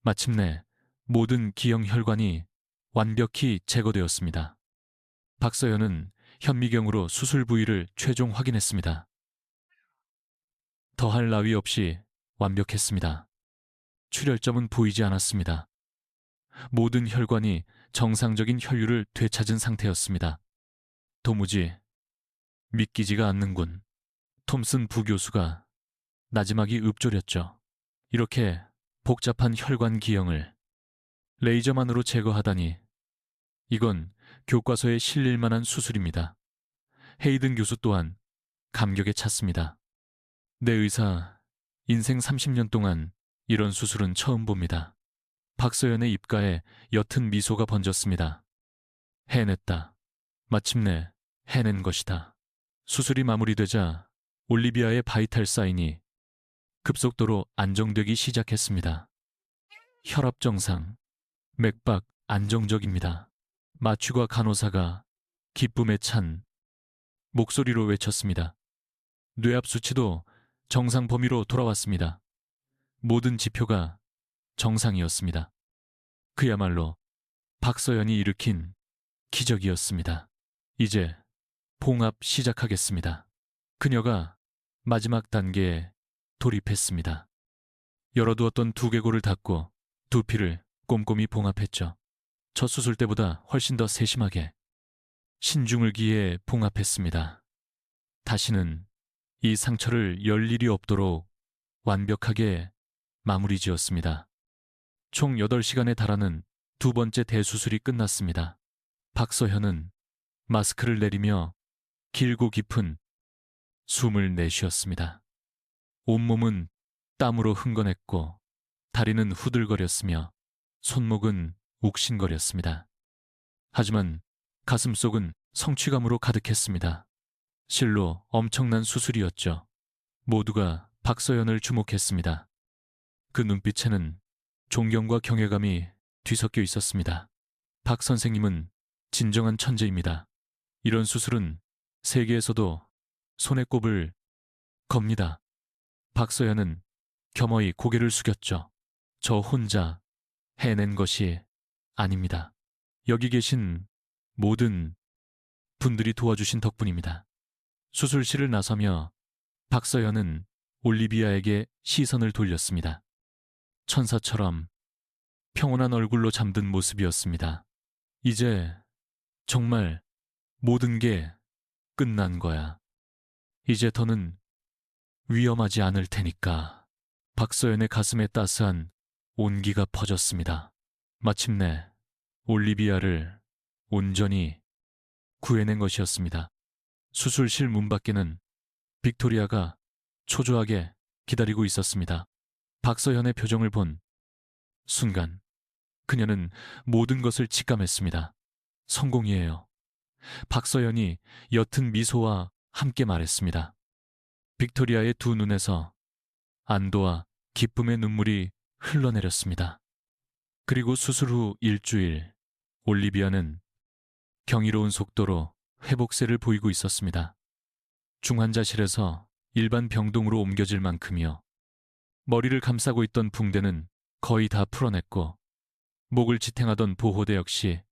마침내 모든 기형 혈관이 완벽히 제거되었습니다. 박서연은 현미경으로 수술 부위를 최종 확인했습니다. 더할 나위 없이 완벽했습니다. 출혈점은 보이지 않았습니다. 모든 혈관이 정상적인 혈류를 되찾은 상태였습니다. 도무지 믿기지가 않는군. 톰슨 부교수가 나지막이 읊조렸죠. 이렇게 복잡한 혈관 기형을 레이저만으로 제거하다니 이건 교과서에 실릴 만한 수술입니다. 헤이든 교수 또한 감격에 찼습니다. 내 의사 인생 30년 동안 이런 수술은 처음 봅니다. 박서연의 입가에 옅은 미소가 번졌습니다. 해냈다. 마침내 해낸 것이다. 수술이 마무리되자 올리비아의 바이탈 사인이 급속도로 안정되기 시작했습니다. 혈압 정상, 맥박 안정적입니다. 마취과 간호사가 기쁨에 찬 목소리로 외쳤습니다. 뇌압 수치도 정상 범위로 돌아왔습니다. 모든 지표가 정상이었습니다. 그야말로 박서연이 일으킨 기적이었습니다. 이제 봉합 시작하겠습니다. 그녀가 마지막 단계에 돌입했습니다. 열어두었던 두개골을 닫고 두피를 꼼꼼히 봉합했죠. 첫 수술 때보다 훨씬 더 세심하게 신중을 기해 봉합했습니다. 다시는 이 상처를 열 일이 없도록 완벽하게 마무리 지었습니다. 총 8시간에 달하는 두 번째 대수술이 끝났습니다. 박서현은 마스크를 내리며 길고 깊은 숨을 내쉬었습니다. 온몸은 땀으로 흥건했고 다리는 후들거렸으며 손목은 욱신거렸습니다. 하지만 가슴속은 성취감으로 가득했습니다. 실로 엄청난 수술이었죠. 모두가 박서연을 주목했습니다. 그 눈빛에는 존경과 경외감이 뒤섞여 있었습니다. 박 선생님은 진정한 천재입니다. 이런 수술은 세계에서도 손에 꼽을 겁니다. 박서연은 겸허히 고개를 숙였죠. 저 혼자 해낸 것이 아닙니다. 여기 계신 모든 분들이 도와주신 덕분입니다. 수술실을 나서며 박서연은 올리비아에게 시선을 돌렸습니다. 천사처럼 평온한 얼굴로 잠든 모습이었습니다. 이제 정말 모든 게 끝난 거야. 이제 더는 위험하지 않을 테니까. 박서연의 가슴에 따스한 온기가 퍼졌습니다. 마침내 올리비아를 온전히 구해낸 것이었습니다. 수술실 문 밖에는 빅토리아가 초조하게 기다리고 있었습니다. 박서연의 표정을 본 순간 그녀는 모든 것을 직감했습니다. 성공이에요. 박서연이 옅은 미소와 함께 말했습니다. 빅토리아의 두 눈에서 안도와 기쁨의 눈물이 흘러내렸습니다. 그리고 수술 후 일주일, 올리비아는 경이로운 속도로 회복세를 보이고 있었습니다. 중환자실에서 일반 병동으로 옮겨질 만큼이요. 머리를 감싸고 있던 붕대는 거의 다 풀어냈고 목을 지탱하던 보호대 역시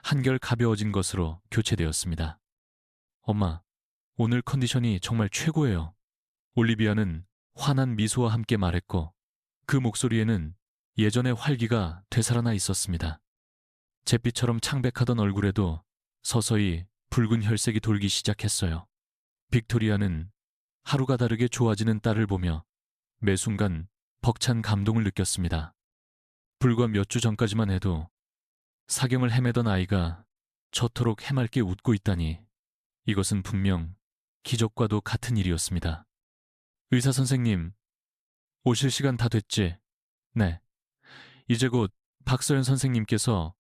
한결 가벼워진 것으로 교체되었습니다. 엄마, 오늘 컨디션이 정말 최고예요. 올리비아는 환한 미소와 함께 말했고 그 목소리에는 예전의 활기가 되살아나 있었습니다. 잿빛처럼 창백하던 얼굴에도 서서히 붉은 혈색이 돌기 시작했어요. 빅토리아는 하루가 다르게 좋아지는 딸을 보며 매 순간 벅찬 감동을 느꼈습니다. 불과 몇 주 전까지만 해도 사경을 헤매던 아이가 저토록 해맑게 웃고 있다니 이것은 분명 기적과도 같은 일이었습니다. 의사 선생님, 오실 시간 다 됐지? 네. 이제 곧 박서연 선생님께서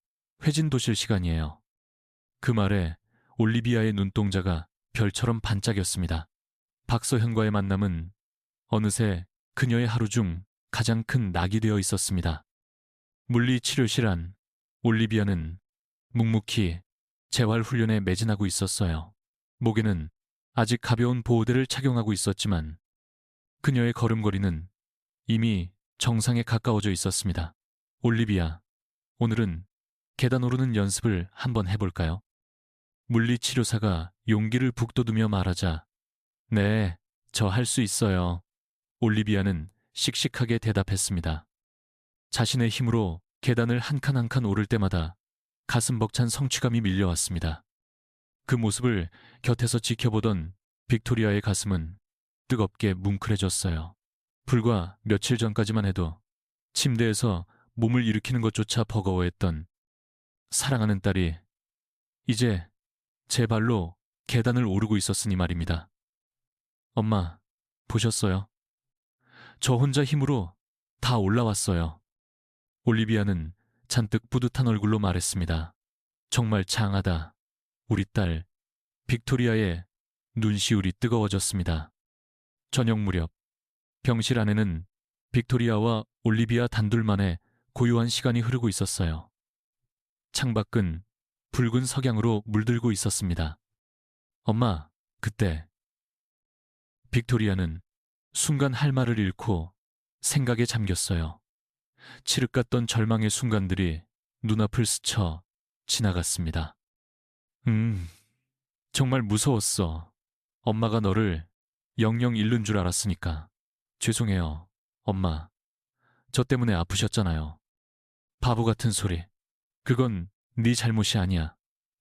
회진 도실 시간이에요. 그 말에 올리비아의 눈동자가 별처럼 반짝였습니다. 박서현과의 만남은 어느새 그녀의 하루 중 가장 큰 낙이 되어 있었습니다. 물리치료실 안 올리비아는 묵묵히 재활훈련에 매진하고 있었어요. 목에는 아직 가벼운 보호대를 착용하고 있었지만 그녀의 걸음걸이는 이미 정상에 가까워져 있었습니다. 올리비아, 오늘은 계단 오르는 연습을 한번 해볼까요? 물리치료사가 용기를 북돋우며 말하자 네, 저 할 수 있어요. 올리비아는 씩씩하게 대답했습니다. 자신의 힘으로 계단을 한 칸 한 칸 오를 때마다 가슴 벅찬 성취감이 밀려왔습니다. 그 모습을 곁에서 지켜보던 빅토리아의 가슴은 뜨겁게 뭉클해졌어요. 불과 며칠 전까지만 해도 침대에서 몸을 일으키는 것조차 버거워했던 사랑하는 딸이 이제 제 발로 계단을 오르고 있었으니 말입니다. 엄마, 보셨어요? 저 혼자 힘으로 다 올라왔어요. 올리비아는 잔뜩 뿌듯한 얼굴로 말했습니다. 정말 장하다. 우리 딸, 빅토리아의 눈시울이 뜨거워졌습니다. 저녁 무렵, 병실 안에는 빅토리아와 올리비아 단둘만의 고요한 시간이 흐르고 있었어요. 창밖은 붉은 석양으로 물들고 있었습니다. 엄마, 그때 빅토리아는 순간 할 말을 잃고 생각에 잠겼어요. 칠흑 같던 절망의 순간들이 눈앞을 스쳐 지나갔습니다. 정말 무서웠어. 엄마가 너를 영영 잃는 줄 알았으니까. 죄송해요, 엄마. 저 때문에 아프셨잖아요. 바보 같은 소리. 그건 네 잘못이 아니야.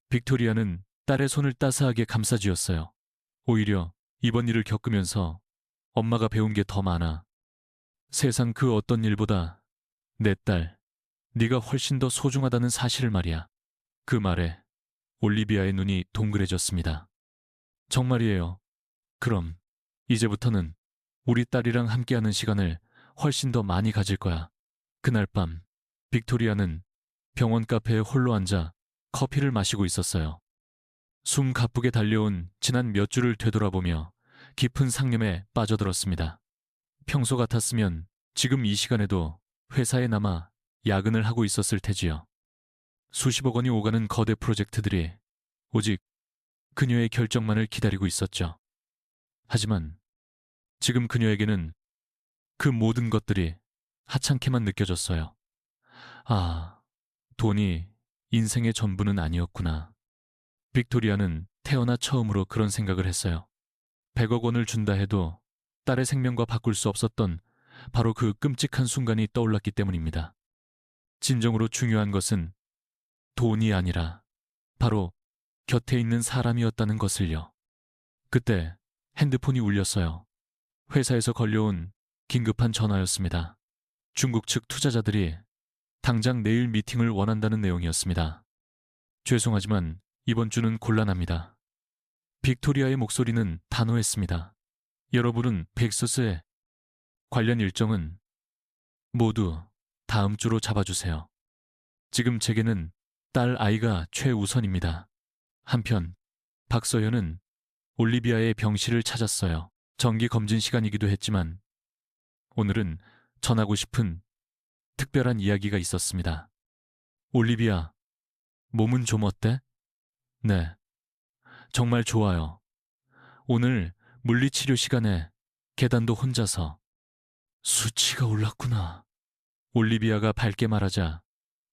빅토리아는 딸의 손을 따스하게 감싸쥐었어요. 오히려 이번 일을 겪으면서 엄마가 배운 게 더 많아. 세상 그 어떤 일보다 내 딸, 네가 훨씬 더 소중하다는 사실을 말이야. 그 말에 올리비아의 눈이 동그래졌습니다. 정말이에요. 그럼 이제부터는 우리 딸이랑 함께하는 시간을 훨씬 더 많이 가질 거야. 그날 밤 빅토리아는 병원 카페에 홀로 앉아 커피를 마시고 있었어요. 숨 가쁘게 달려온 지난 몇 주를 되돌아보며 깊은 상념에 빠져들었습니다. 평소 같았으면 지금 이 시간에도 회사에 남아 야근을 하고 있었을 테지요. 수십억 원이 오가는 거대 프로젝트들이 오직 그녀의 결정만을 기다리고 있었죠. 하지만 지금 그녀에게는 그 모든 것들이 하찮게만 느껴졌어요. 아, 돈이 인생의 전부는 아니었구나. 빅토리아는 태어나 처음으로 그런 생각을 했어요. 100억 원을 준다 해도 딸의 생명과 바꿀 수 없었던 바로 그 끔찍한 순간이 떠올랐기 때문입니다. 진정으로 중요한 것은 돈이 아니라 바로 곁에 있는 사람이었다는 것을요. 그때 핸드폰이 울렸어요. 회사에서 걸려온 긴급한 전화였습니다. 중국 측 투자자들이 당장 내일 미팅을 원한다는 내용이었습니다. 죄송하지만 이번 주는 곤란합니다. 빅토리아의 목소리는 단호했습니다. 여러분은 벡서스의 관련 일정은 모두 다음 주로 잡아주세요. 지금 제게는 딸 아이가 최우선입니다. 한편 박서연은 올리비아의 병실을 찾았어요. 정기 검진 시간이기도 했지만 오늘은 전하고 싶은 특별한 이야기가 있었습니다. 올리비아, 몸은 좀 어때? 네, 정말 좋아요. 오늘 물리치료 시간에 계단도 혼자서. 수치가 올랐구나. 올리비아가 밝게 말하자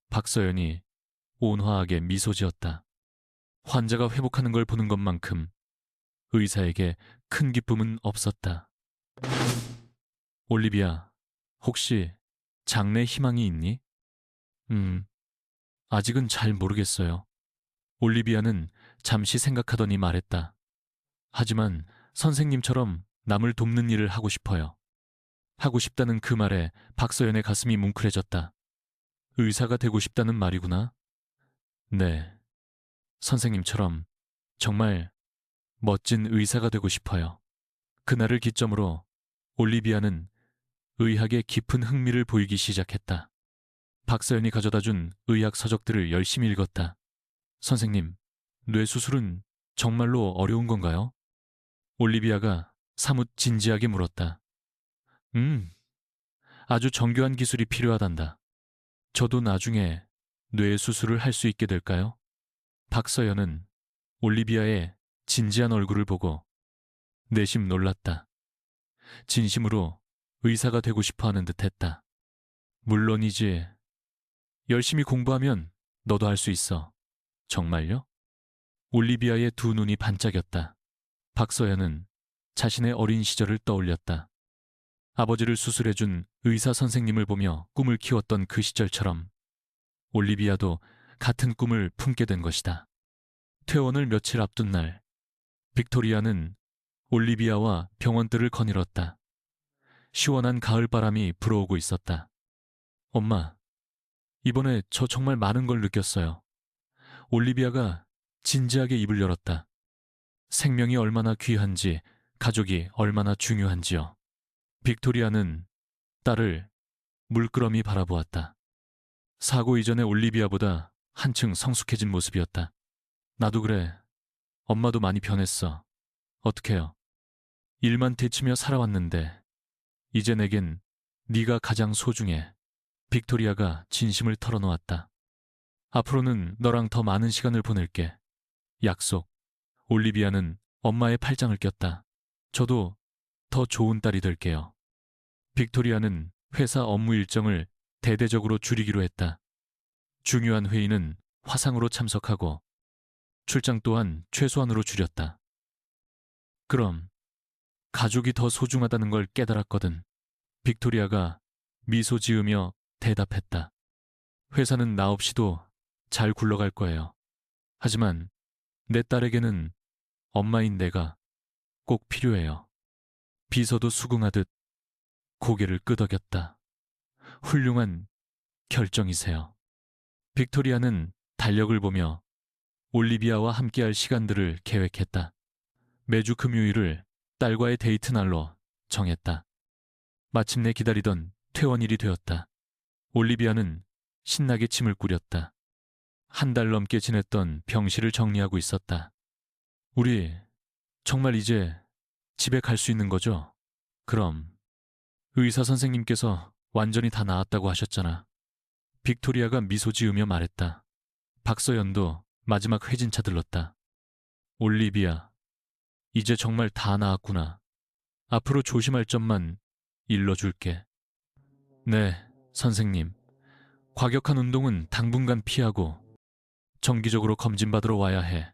박서연이 온화하게 미소 지었다. 환자가 회복하는 걸 보는 것만큼 의사에게 큰 기쁨은 없었다. 올리비아, 혹시 장래 희망이 있니? 아직은 잘 모르겠어요. 올리비아는 잠시 생각하더니 말했다. 하지만 선생님처럼 남을 돕는 일을 하고 싶어요. 하고 싶다는 그 말에 박서연의 가슴이 뭉클해졌다. 의사가 되고 싶다는 말이구나. 네, 선생님처럼 정말 멋진 의사가 되고 싶어요. 그날을 기점으로 올리비아는 의학에 깊은 흥미를 보이기 시작했다. 박서연이 가져다준 의학 서적들을 열심히 읽었다. 선생님, 뇌수술은 정말로 어려운 건가요? 올리비아가 사뭇 진지하게 물었다. 아주 정교한 기술이 필요하단다. 저도 나중에 뇌수술을 할 수 있게 될까요? 박서연은 올리비아의 진지한 얼굴을 보고 내심 놀랐다. 진심으로 의사가 되고 싶어 하는 듯 했다. 물론이지. 열심히 공부하면 너도 할 수 있어. 정말요? 올리비아의 두 눈이 반짝였다. 박서연은 자신의 어린 시절을 떠올렸다. 아버지를 수술해준 의사 선생님을 보며 꿈을 키웠던 그 시절처럼 올리비아도 같은 꿈을 품게 된 것이다. 퇴원을 며칠 앞둔 날, 빅토리아는 올리비아와 병원들을 거닐었다. 시원한 가을바람이 불어오고 있었다. 엄마, 이번에 저 정말 많은 걸 느꼈어요. 올리비아가 진지하게 입을 열었다. 생명이 얼마나 귀한지, 가족이 얼마나 중요한지요. 빅토리아는 딸을 물끄러미 바라보았다. 사고 이전의 올리비아보다 한층 성숙해진 모습이었다. 나도 그래. 엄마도 많이 변했어. 어떡해요? 일만 되치며 살아왔는데 이제 내겐 네가 가장 소중해. 빅토리아가 진심을 털어놓았다. 앞으로는 너랑 더 많은 시간을 보낼게. 약속. 올리비아는 엄마의 팔짱을 꼈다. 저도 더 좋은 딸이 될게요. 빅토리아는 회사 업무 일정을 대대적으로 줄이기로 했다. 중요한 회의는 화상으로 참석하고 출장 또한 최소한으로 줄였다. 그럼 가족이 더 소중하다는 걸 깨달았거든. 빅토리아가 미소 지으며 대답했다. 회사는 나 없이도 잘 굴러갈 거예요. 하지만 내 딸에게는 엄마인 내가 꼭 필요해요. 비서도 수긍하듯 고개를 끄덕였다. 훌륭한 결정이세요. 빅토리아는 달력을 보며 올리비아와 함께할 시간들을 계획했다. 매주 금요일을 딸과의 데이트 날로 정했다. 마침내 기다리던 퇴원일이 되었다. 올리비아는 신나게 침을 꾸렸다. 한 달 넘게 지냈던 병실을 정리하고 있었다. 우리 정말 이제 집에 갈 수 있는 거죠? 그럼 의사 선생님께서 완전히 다 나았다고 하셨잖아. 빅토리아가 미소 지으며 말했다. 박서연도 마지막 회진차 들렀다. 올리비아, 이제 정말 다 나았구나. 앞으로 조심할 점만 일러줄게. 네, 선생님. 과격한 운동은 당분간 피하고 정기적으로 검진받으러 와야 해.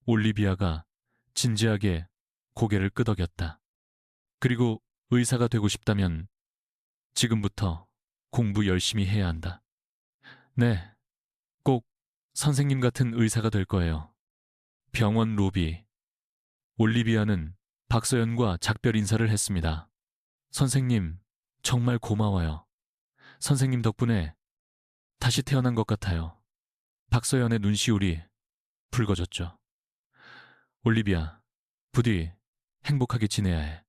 올리비아가 진지하게 고개를 끄덕였다. 그리고 의사가 되고 싶다면 지금부터 공부 열심히 해야 한다. 네, 꼭 선생님 같은 의사가 될 거예요. 병원 로비. 올리비아는 박서연과 작별 인사를 했습니다. 선생님, 정말 고마워요. 선생님 덕분에 다시 태어난 것 같아요. 박서연의 눈시울이 붉어졌죠. 올리비아, 부디 행복하게 지내야 해.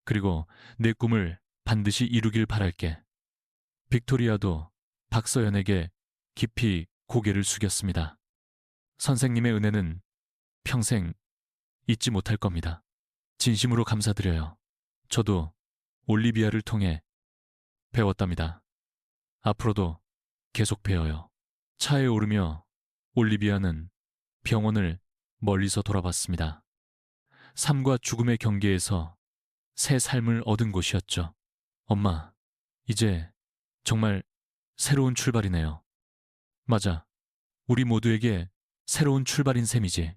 그리고 내 꿈을 반드시 이루길 바랄게. 빅토리아도 박서연에게 깊이 고개를 숙였습니다. 선생님의 은혜는 평생 잊지 못할 겁니다. 진심으로 감사드려요. 저도 올리비아를 통해 배웠답니다. 앞으로도 계속 배워요. 차에 오르며 올리비아는 병원을 멀리서 돌아봤습니다. 삶과 죽음의 경계에서 새 삶을 얻은 곳이었죠. 엄마, 이제 정말 새로운 출발이네요. 맞아. 우리 모두에게 새로운 출발인 셈이지.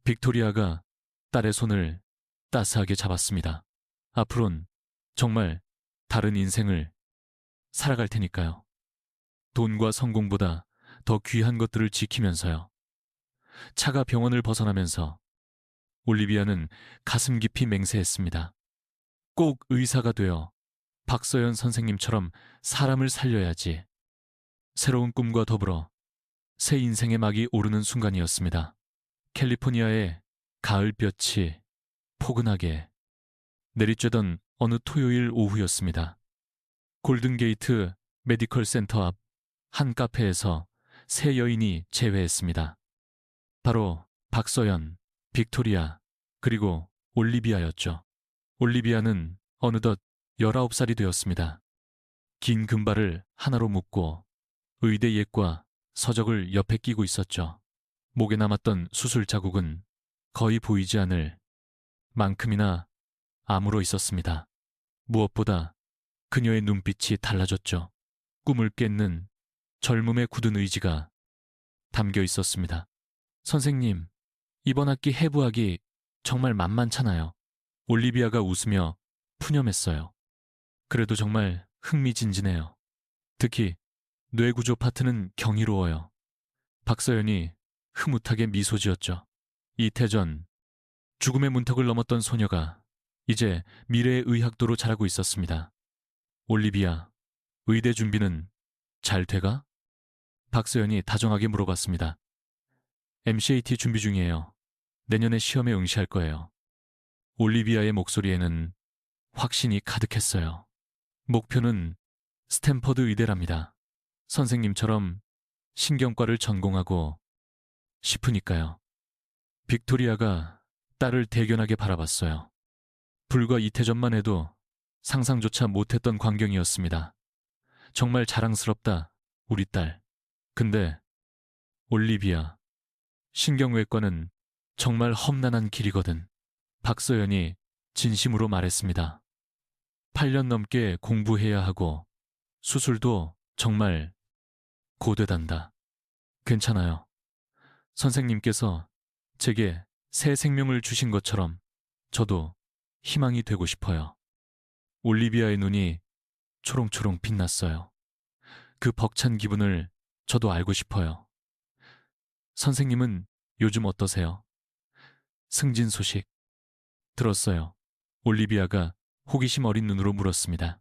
빅토리아가 딸의 손을 따스하게 잡았습니다. 앞으론 정말 다른 인생을 살아갈 테니까요. 돈과 성공보다 더 귀한 것들을 지키면서요. 차가 병원을 벗어나면서 올리비아는 가슴 깊이 맹세했습니다. 꼭 의사가 되어 박서연 선생님처럼 사람을 살려야지. 새로운 꿈과 더불어 새 인생의 막이 오르는 순간이었습니다. 캘리포니아의 가을볕이 포근하게 내리쬐던 어느 토요일 오후였습니다. 골든게이트 메디컬 센터 앞 한 카페에서 세 여인이 재회했습니다. 바로 박서연, 빅토리아, 그리고 올리비아였죠. 올리비아는 어느덧 19살이 되었습니다. 긴 금발을 하나로 묶고 의대 옛과 서적을 옆에 끼고 있었죠. 목에 남았던 수술 자국은 거의 보이지 않을 만큼이나 암으로 있었습니다. 무엇보다 그녀의 눈빛이 달라졌죠. 꿈을 깼는 젊음의 굳은 의지가 담겨 있었습니다. 선생님, 이번 학기 해부학이 정말 만만찮아요. 올리비아가 웃으며 푸념했어요. 그래도 정말 흥미진진해요. 특히 뇌구조 파트는 경이로워요. 박서연이 흐뭇하게 미소 지었죠. 이태 전 죽음의 문턱을 넘었던 소녀가 이제 미래의 의학도로 자라고 있었습니다. 올리비아, 의대 준비는 잘 돼가? 박서연이 다정하게 물어봤습니다. MCAT 준비 중이에요. 내년에 시험에 응시할 거예요. 올리비아의 목소리에는 확신이 가득했어요. 목표는 스탠퍼드 의대랍니다. 선생님처럼 신경과를 전공하고 싶으니까요. 빅토리아가 딸을 대견하게 바라봤어요. 불과 이태 전만 해도 상상조차 못했던 광경이었습니다. 정말 자랑스럽다, 우리 딸. 근데 올리비아, 신경외과는 정말 험난한 길이거든. 박서연이 진심으로 말했습니다. 8년 넘게 공부해야 하고 수술도 정말 고되단다. 괜찮아요. 선생님께서 제게 새 생명을 주신 것처럼 저도 희망이 되고 싶어요. 올리비아의 눈이 초롱초롱 빛났어요. 그 벅찬 기분을 저도 알고 싶어요. 선생님은 요즘 어떠세요? 승진 소식 들었어요. 올리비아가 호기심 어린 눈으로 물었습니다.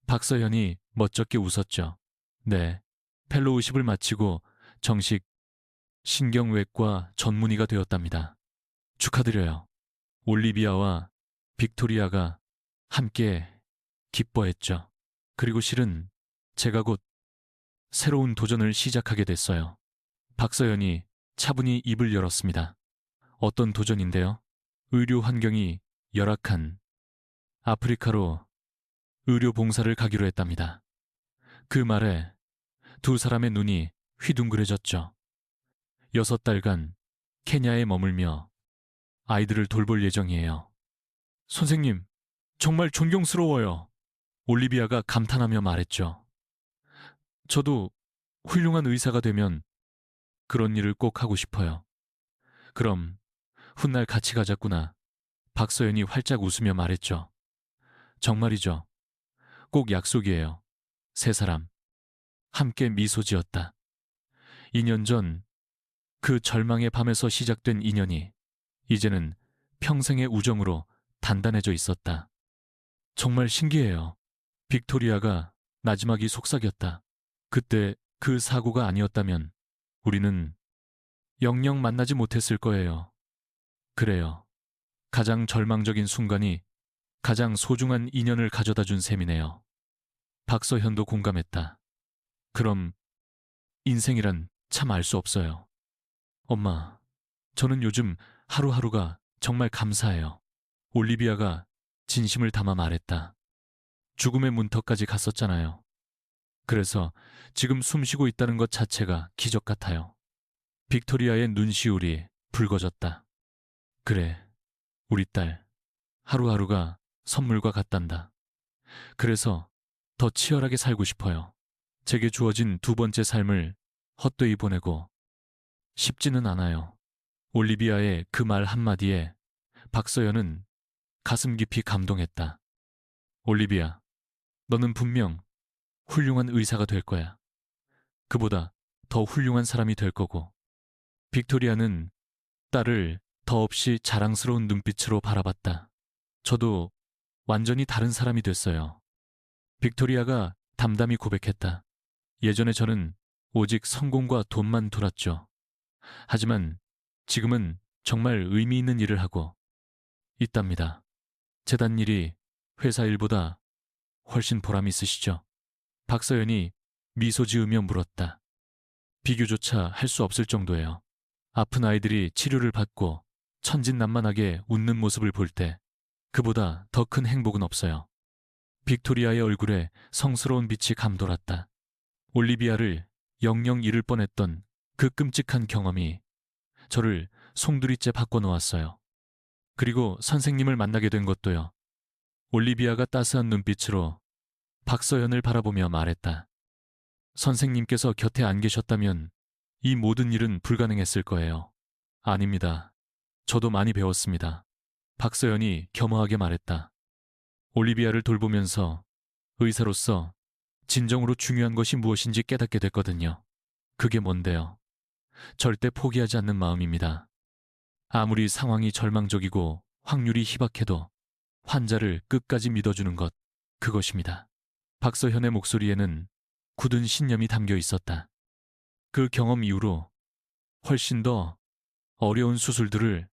박서연이 멋쩍게 웃었죠. 네, 펠로우십을 마치고 정식 신경외과 전문의가 되었답니다. 축하드려요. 올리비아와 빅토리아가 함께 기뻐했죠. 그리고 실은 제가 곧 새로운 도전을 시작하게 됐어요. 박서연이 차분히 입을 열었습니다. 어떤 도전인데요? 의료 환경이 열악한 아프리카로 의료 봉사를 가기로 했답니다. 그 말에 두 사람의 눈이 휘둥그레졌죠. 6달간 케냐에 머물며 아이들을 돌볼 예정이에요. 선생님, 정말 존경스러워요. 올리비아가 감탄하며 말했죠. 저도 훌륭한 의사가 되면 그런 일을 꼭 하고 싶어요. 그럼 훗날 같이 가자꾸나. 박서연이 활짝 웃으며 말했죠. 정말이죠. 꼭 약속이에요. 세 사람 함께 미소 지었다. 2년 전 그 절망의 밤에서 시작된 인연이 이제는 평생의 우정으로 단단해져 있었다. 정말 신기해요. 빅토리아가 나지막이 속삭였다. 그때 그 사고가 아니었다면 우리는 영영 만나지 못했을 거예요. 그래요. 가장 절망적인 순간이 가장 소중한 인연을 가져다 준 셈이네요. 박서현도 공감했다. 그럼 인생이란 참 알 수 없어요. 엄마, 저는 요즘 하루하루가 정말 감사해요. 올리비아가 진심을 담아 말했다. 죽음의 문턱까지 갔었잖아요. 그래서 지금 숨쉬고 있다는 것 자체가 기적 같아요. 빅토리아의 눈시울이 붉어졌다. 그래, 우리 딸, 하루하루가 선물과 같단다. 그래서 더 치열하게 살고 싶어요. 제게 주어진 두 번째 삶을 헛되이 보내고 싶지는 않아요. 올리비아의 그 말 한마디에 박서연은 가슴 깊이 감동했다. 올리비아, 너는 분명 훌륭한 의사가 될 거야. 그보다 더 훌륭한 사람이 될 거고. 빅토리아는 딸을 더없이 자랑스러운 눈빛으로 바라봤다. 저도 완전히 다른 사람이 됐어요. 빅토리아가 담담히 고백했다. 예전에 저는 오직 성공과 돈만 돌았죠. 하지만 지금은 정말 의미 있는 일을 하고 있답니다. 재단 일이 회사 일보다 훨씬 보람 있으시죠? 박서연이 미소 지으며 물었다. 비교조차 할 수 없을 정도예요. 아픈 아이들이 치료를 받고 천진난만하게 웃는 모습을 볼 때 그보다 더 큰 행복은 없어요. 빅토리아의 얼굴에 성스러운 빛이 감돌았다. 올리비아를 영영 잃을 뻔했던 그 끔찍한 경험이 저를 송두리째 바꿔놓았어요. 그리고 선생님을 만나게 된 것도요. 올리비아가 따스한 눈빛으로 박서연을 바라보며 말했다. 선생님께서 곁에 안 계셨다면 이 모든 일은 불가능했을 거예요. 아닙니다. 저도 많이 배웠습니다. 박서연이 겸허하게 말했다. 올리비아를 돌보면서 의사로서 진정으로 중요한 것이 무엇인지 깨닫게 됐거든요. 그게 뭔데요? 절대 포기하지 않는 마음입니다. 아무리 상황이 절망적이고 확률이 희박해도 환자를 끝까지 믿어주는 것, 그것입니다. 박서현의 목소리에는 굳은 신념이 담겨 있었다. 그 경험 이후로 훨씬 더 어려운 수술들을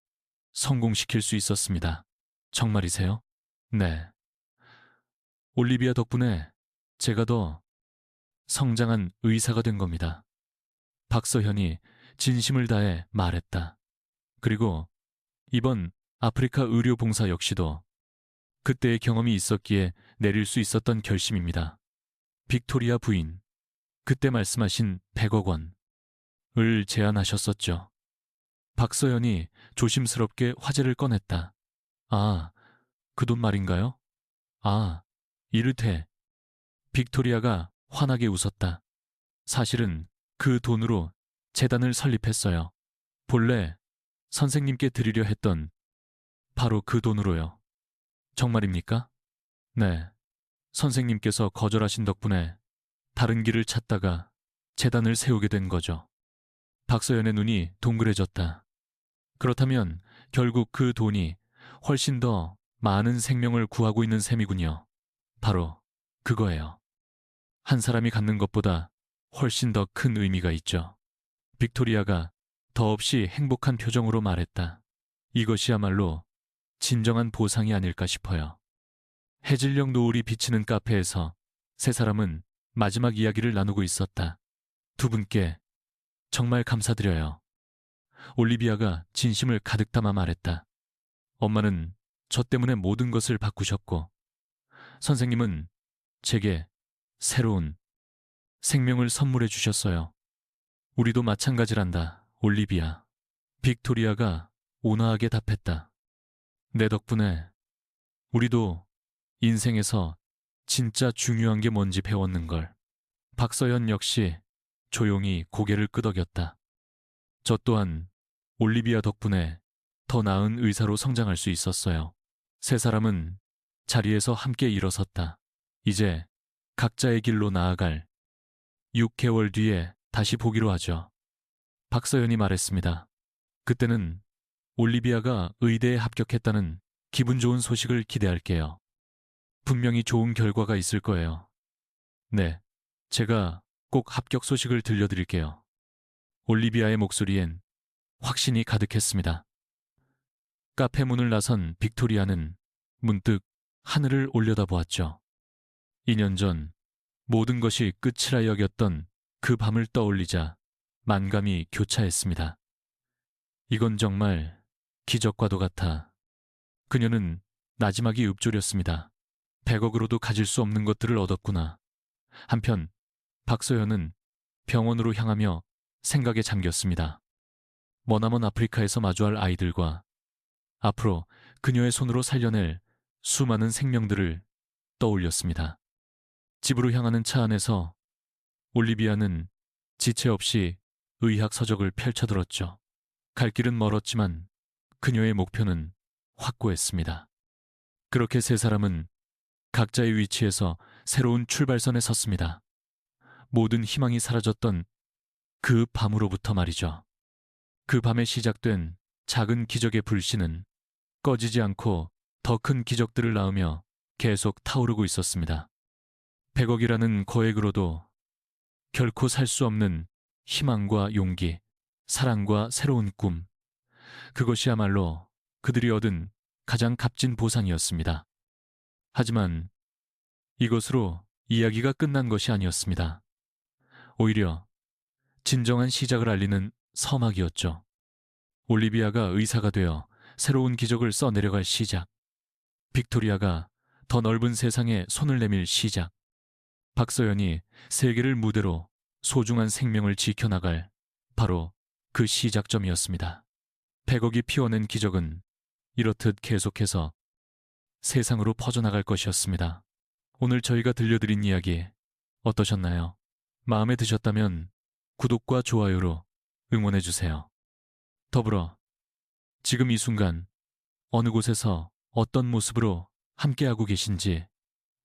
성공시킬 수 있었습니다. 정말이세요? 네. 올리비아 덕분에 제가 더 성장한 의사가 된 겁니다. 박서현이 진심을 다해 말했다. 그리고 이번 아프리카 의료봉사 역시도 그때의 경험이 있었기에 내릴 수 있었던 결심입니다. 빅토리아 부인, 그때 말씀하신 100억 원을 제안하셨었죠. 박서연이 조심스럽게 화제를 꺼냈다. 아, 그 돈 말인가요? 아, 이를테 빅토리아가 환하게 웃었다. 사실은 그 돈으로 재단을 설립했어요. 본래 선생님께 드리려 했던 바로 그 돈으로요. 정말입니까? 네. 선생님께서 거절하신 덕분에 다른 길을 찾다가 재단을 세우게 된 거죠. 박서연의 눈이 동그래졌다. 그렇다면 결국 그 돈이 훨씬 더 많은 생명을 구하고 있는 셈이군요. 바로 그거예요. 한 사람이 갖는 것보다 훨씬 더 큰 의미가 있죠. 빅토리아가 더없이 행복한 표정으로 말했다. 이것이야말로 진정한 보상이 아닐까 싶어요. 해질녘 노을이 비치는 카페에서 세 사람은 마지막 이야기를 나누고 있었다. 두 분께 정말 감사드려요. 올리비아가 진심을 가득 담아 말했다. 엄마는 저 때문에 모든 것을 바꾸셨고, 선생님은 제게 새로운 생명을 선물해 주셨어요. 우리도 마찬가지란다, 올리비아. 빅토리아가 온화하게 답했다. 내 덕분에 우리도 인생에서 진짜 중요한 게 뭔지 배웠는걸. 박서연 역시 조용히 고개를 끄덕였다. 저 또한 올리비아 덕분에 더 나은 의사로 성장할 수 있었어요. 세 사람은 자리에서 함께 일어섰다. 이제 각자의 길로 나아갈 6개월 뒤에 다시 보기로 하죠. 박서연이 말했습니다. 그때는 올리비아가 의대에 합격했다는 기분 좋은 소식을 기대할게요. 분명히 좋은 결과가 있을 거예요. 네, 제가 꼭 합격 소식을 들려드릴게요. 올리비아의 목소리엔 확신이 가득했습니다. 카페 문을 나선 빅토리아는 문득 하늘을 올려다보았죠. 2년 전 모든 것이 끝이라 여겼던 그 밤을 떠올리자 만감이 교차했습니다. 이건 정말 기적과도 같아. 그녀는 나지막이 읊조렸습니다. 100억으로도 가질 수 없는 것들을 얻었구나. 한편 박소연은 병원으로 향하며 생각에 잠겼습니다. 머나먼 아프리카에서 마주할 아이들과 앞으로 그녀의 손으로 살려낼 수많은 생명들을 떠올렸습니다. 집으로 향하는 차 안에서 올리비아는 지체 없이 의학 서적을 펼쳐들었죠. 갈 길은 멀었지만 그녀의 목표는 확고했습니다. 그렇게 세 사람은 각자의 위치에서 새로운 출발선에 섰습니다. 모든 희망이 사라졌던 그 밤으로부터 말이죠. 그 밤에 시작된 작은 기적의 불씨는 꺼지지 않고 더 큰 기적들을 낳으며 계속 타오르고 있었습니다. 100억이라는 거액으로도 결코 살 수 없는 희망과 용기, 사랑과 새로운 꿈, 그것이야말로 그들이 얻은 가장 값진 보상이었습니다. 하지만 이것으로 이야기가 끝난 것이 아니었습니다. 오히려 진정한 시작을 알리는 서막이었죠. 올리비아가 의사가 되어 새로운 기적을 써내려갈 시작. 빅토리아가 더 넓은 세상에 손을 내밀 시작. 박서연이 세계를 무대로 소중한 생명을 지켜나갈 바로 그 시작점이었습니다. 100억이 피워낸 기적은 이렇듯 계속해서 세상으로 퍼져나갈 것이었습니다. 오늘 저희가 들려드린 이야기 어떠셨나요? 마음에 드셨다면 구독과 좋아요로 응원해주세요. 더불어 지금 이 순간 어느 곳에서 어떤 모습으로 함께하고 계신지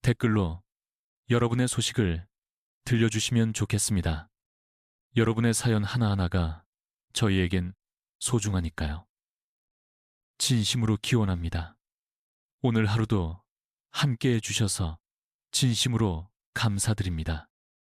댓글로 여러분의 소식을 들려주시면 좋겠습니다. 여러분의 사연 하나하나가 저희에겐 소중하니까요. 진심으로 기원합니다. 오늘 하루도 함께해 주셔서 진심으로 감사드립니다.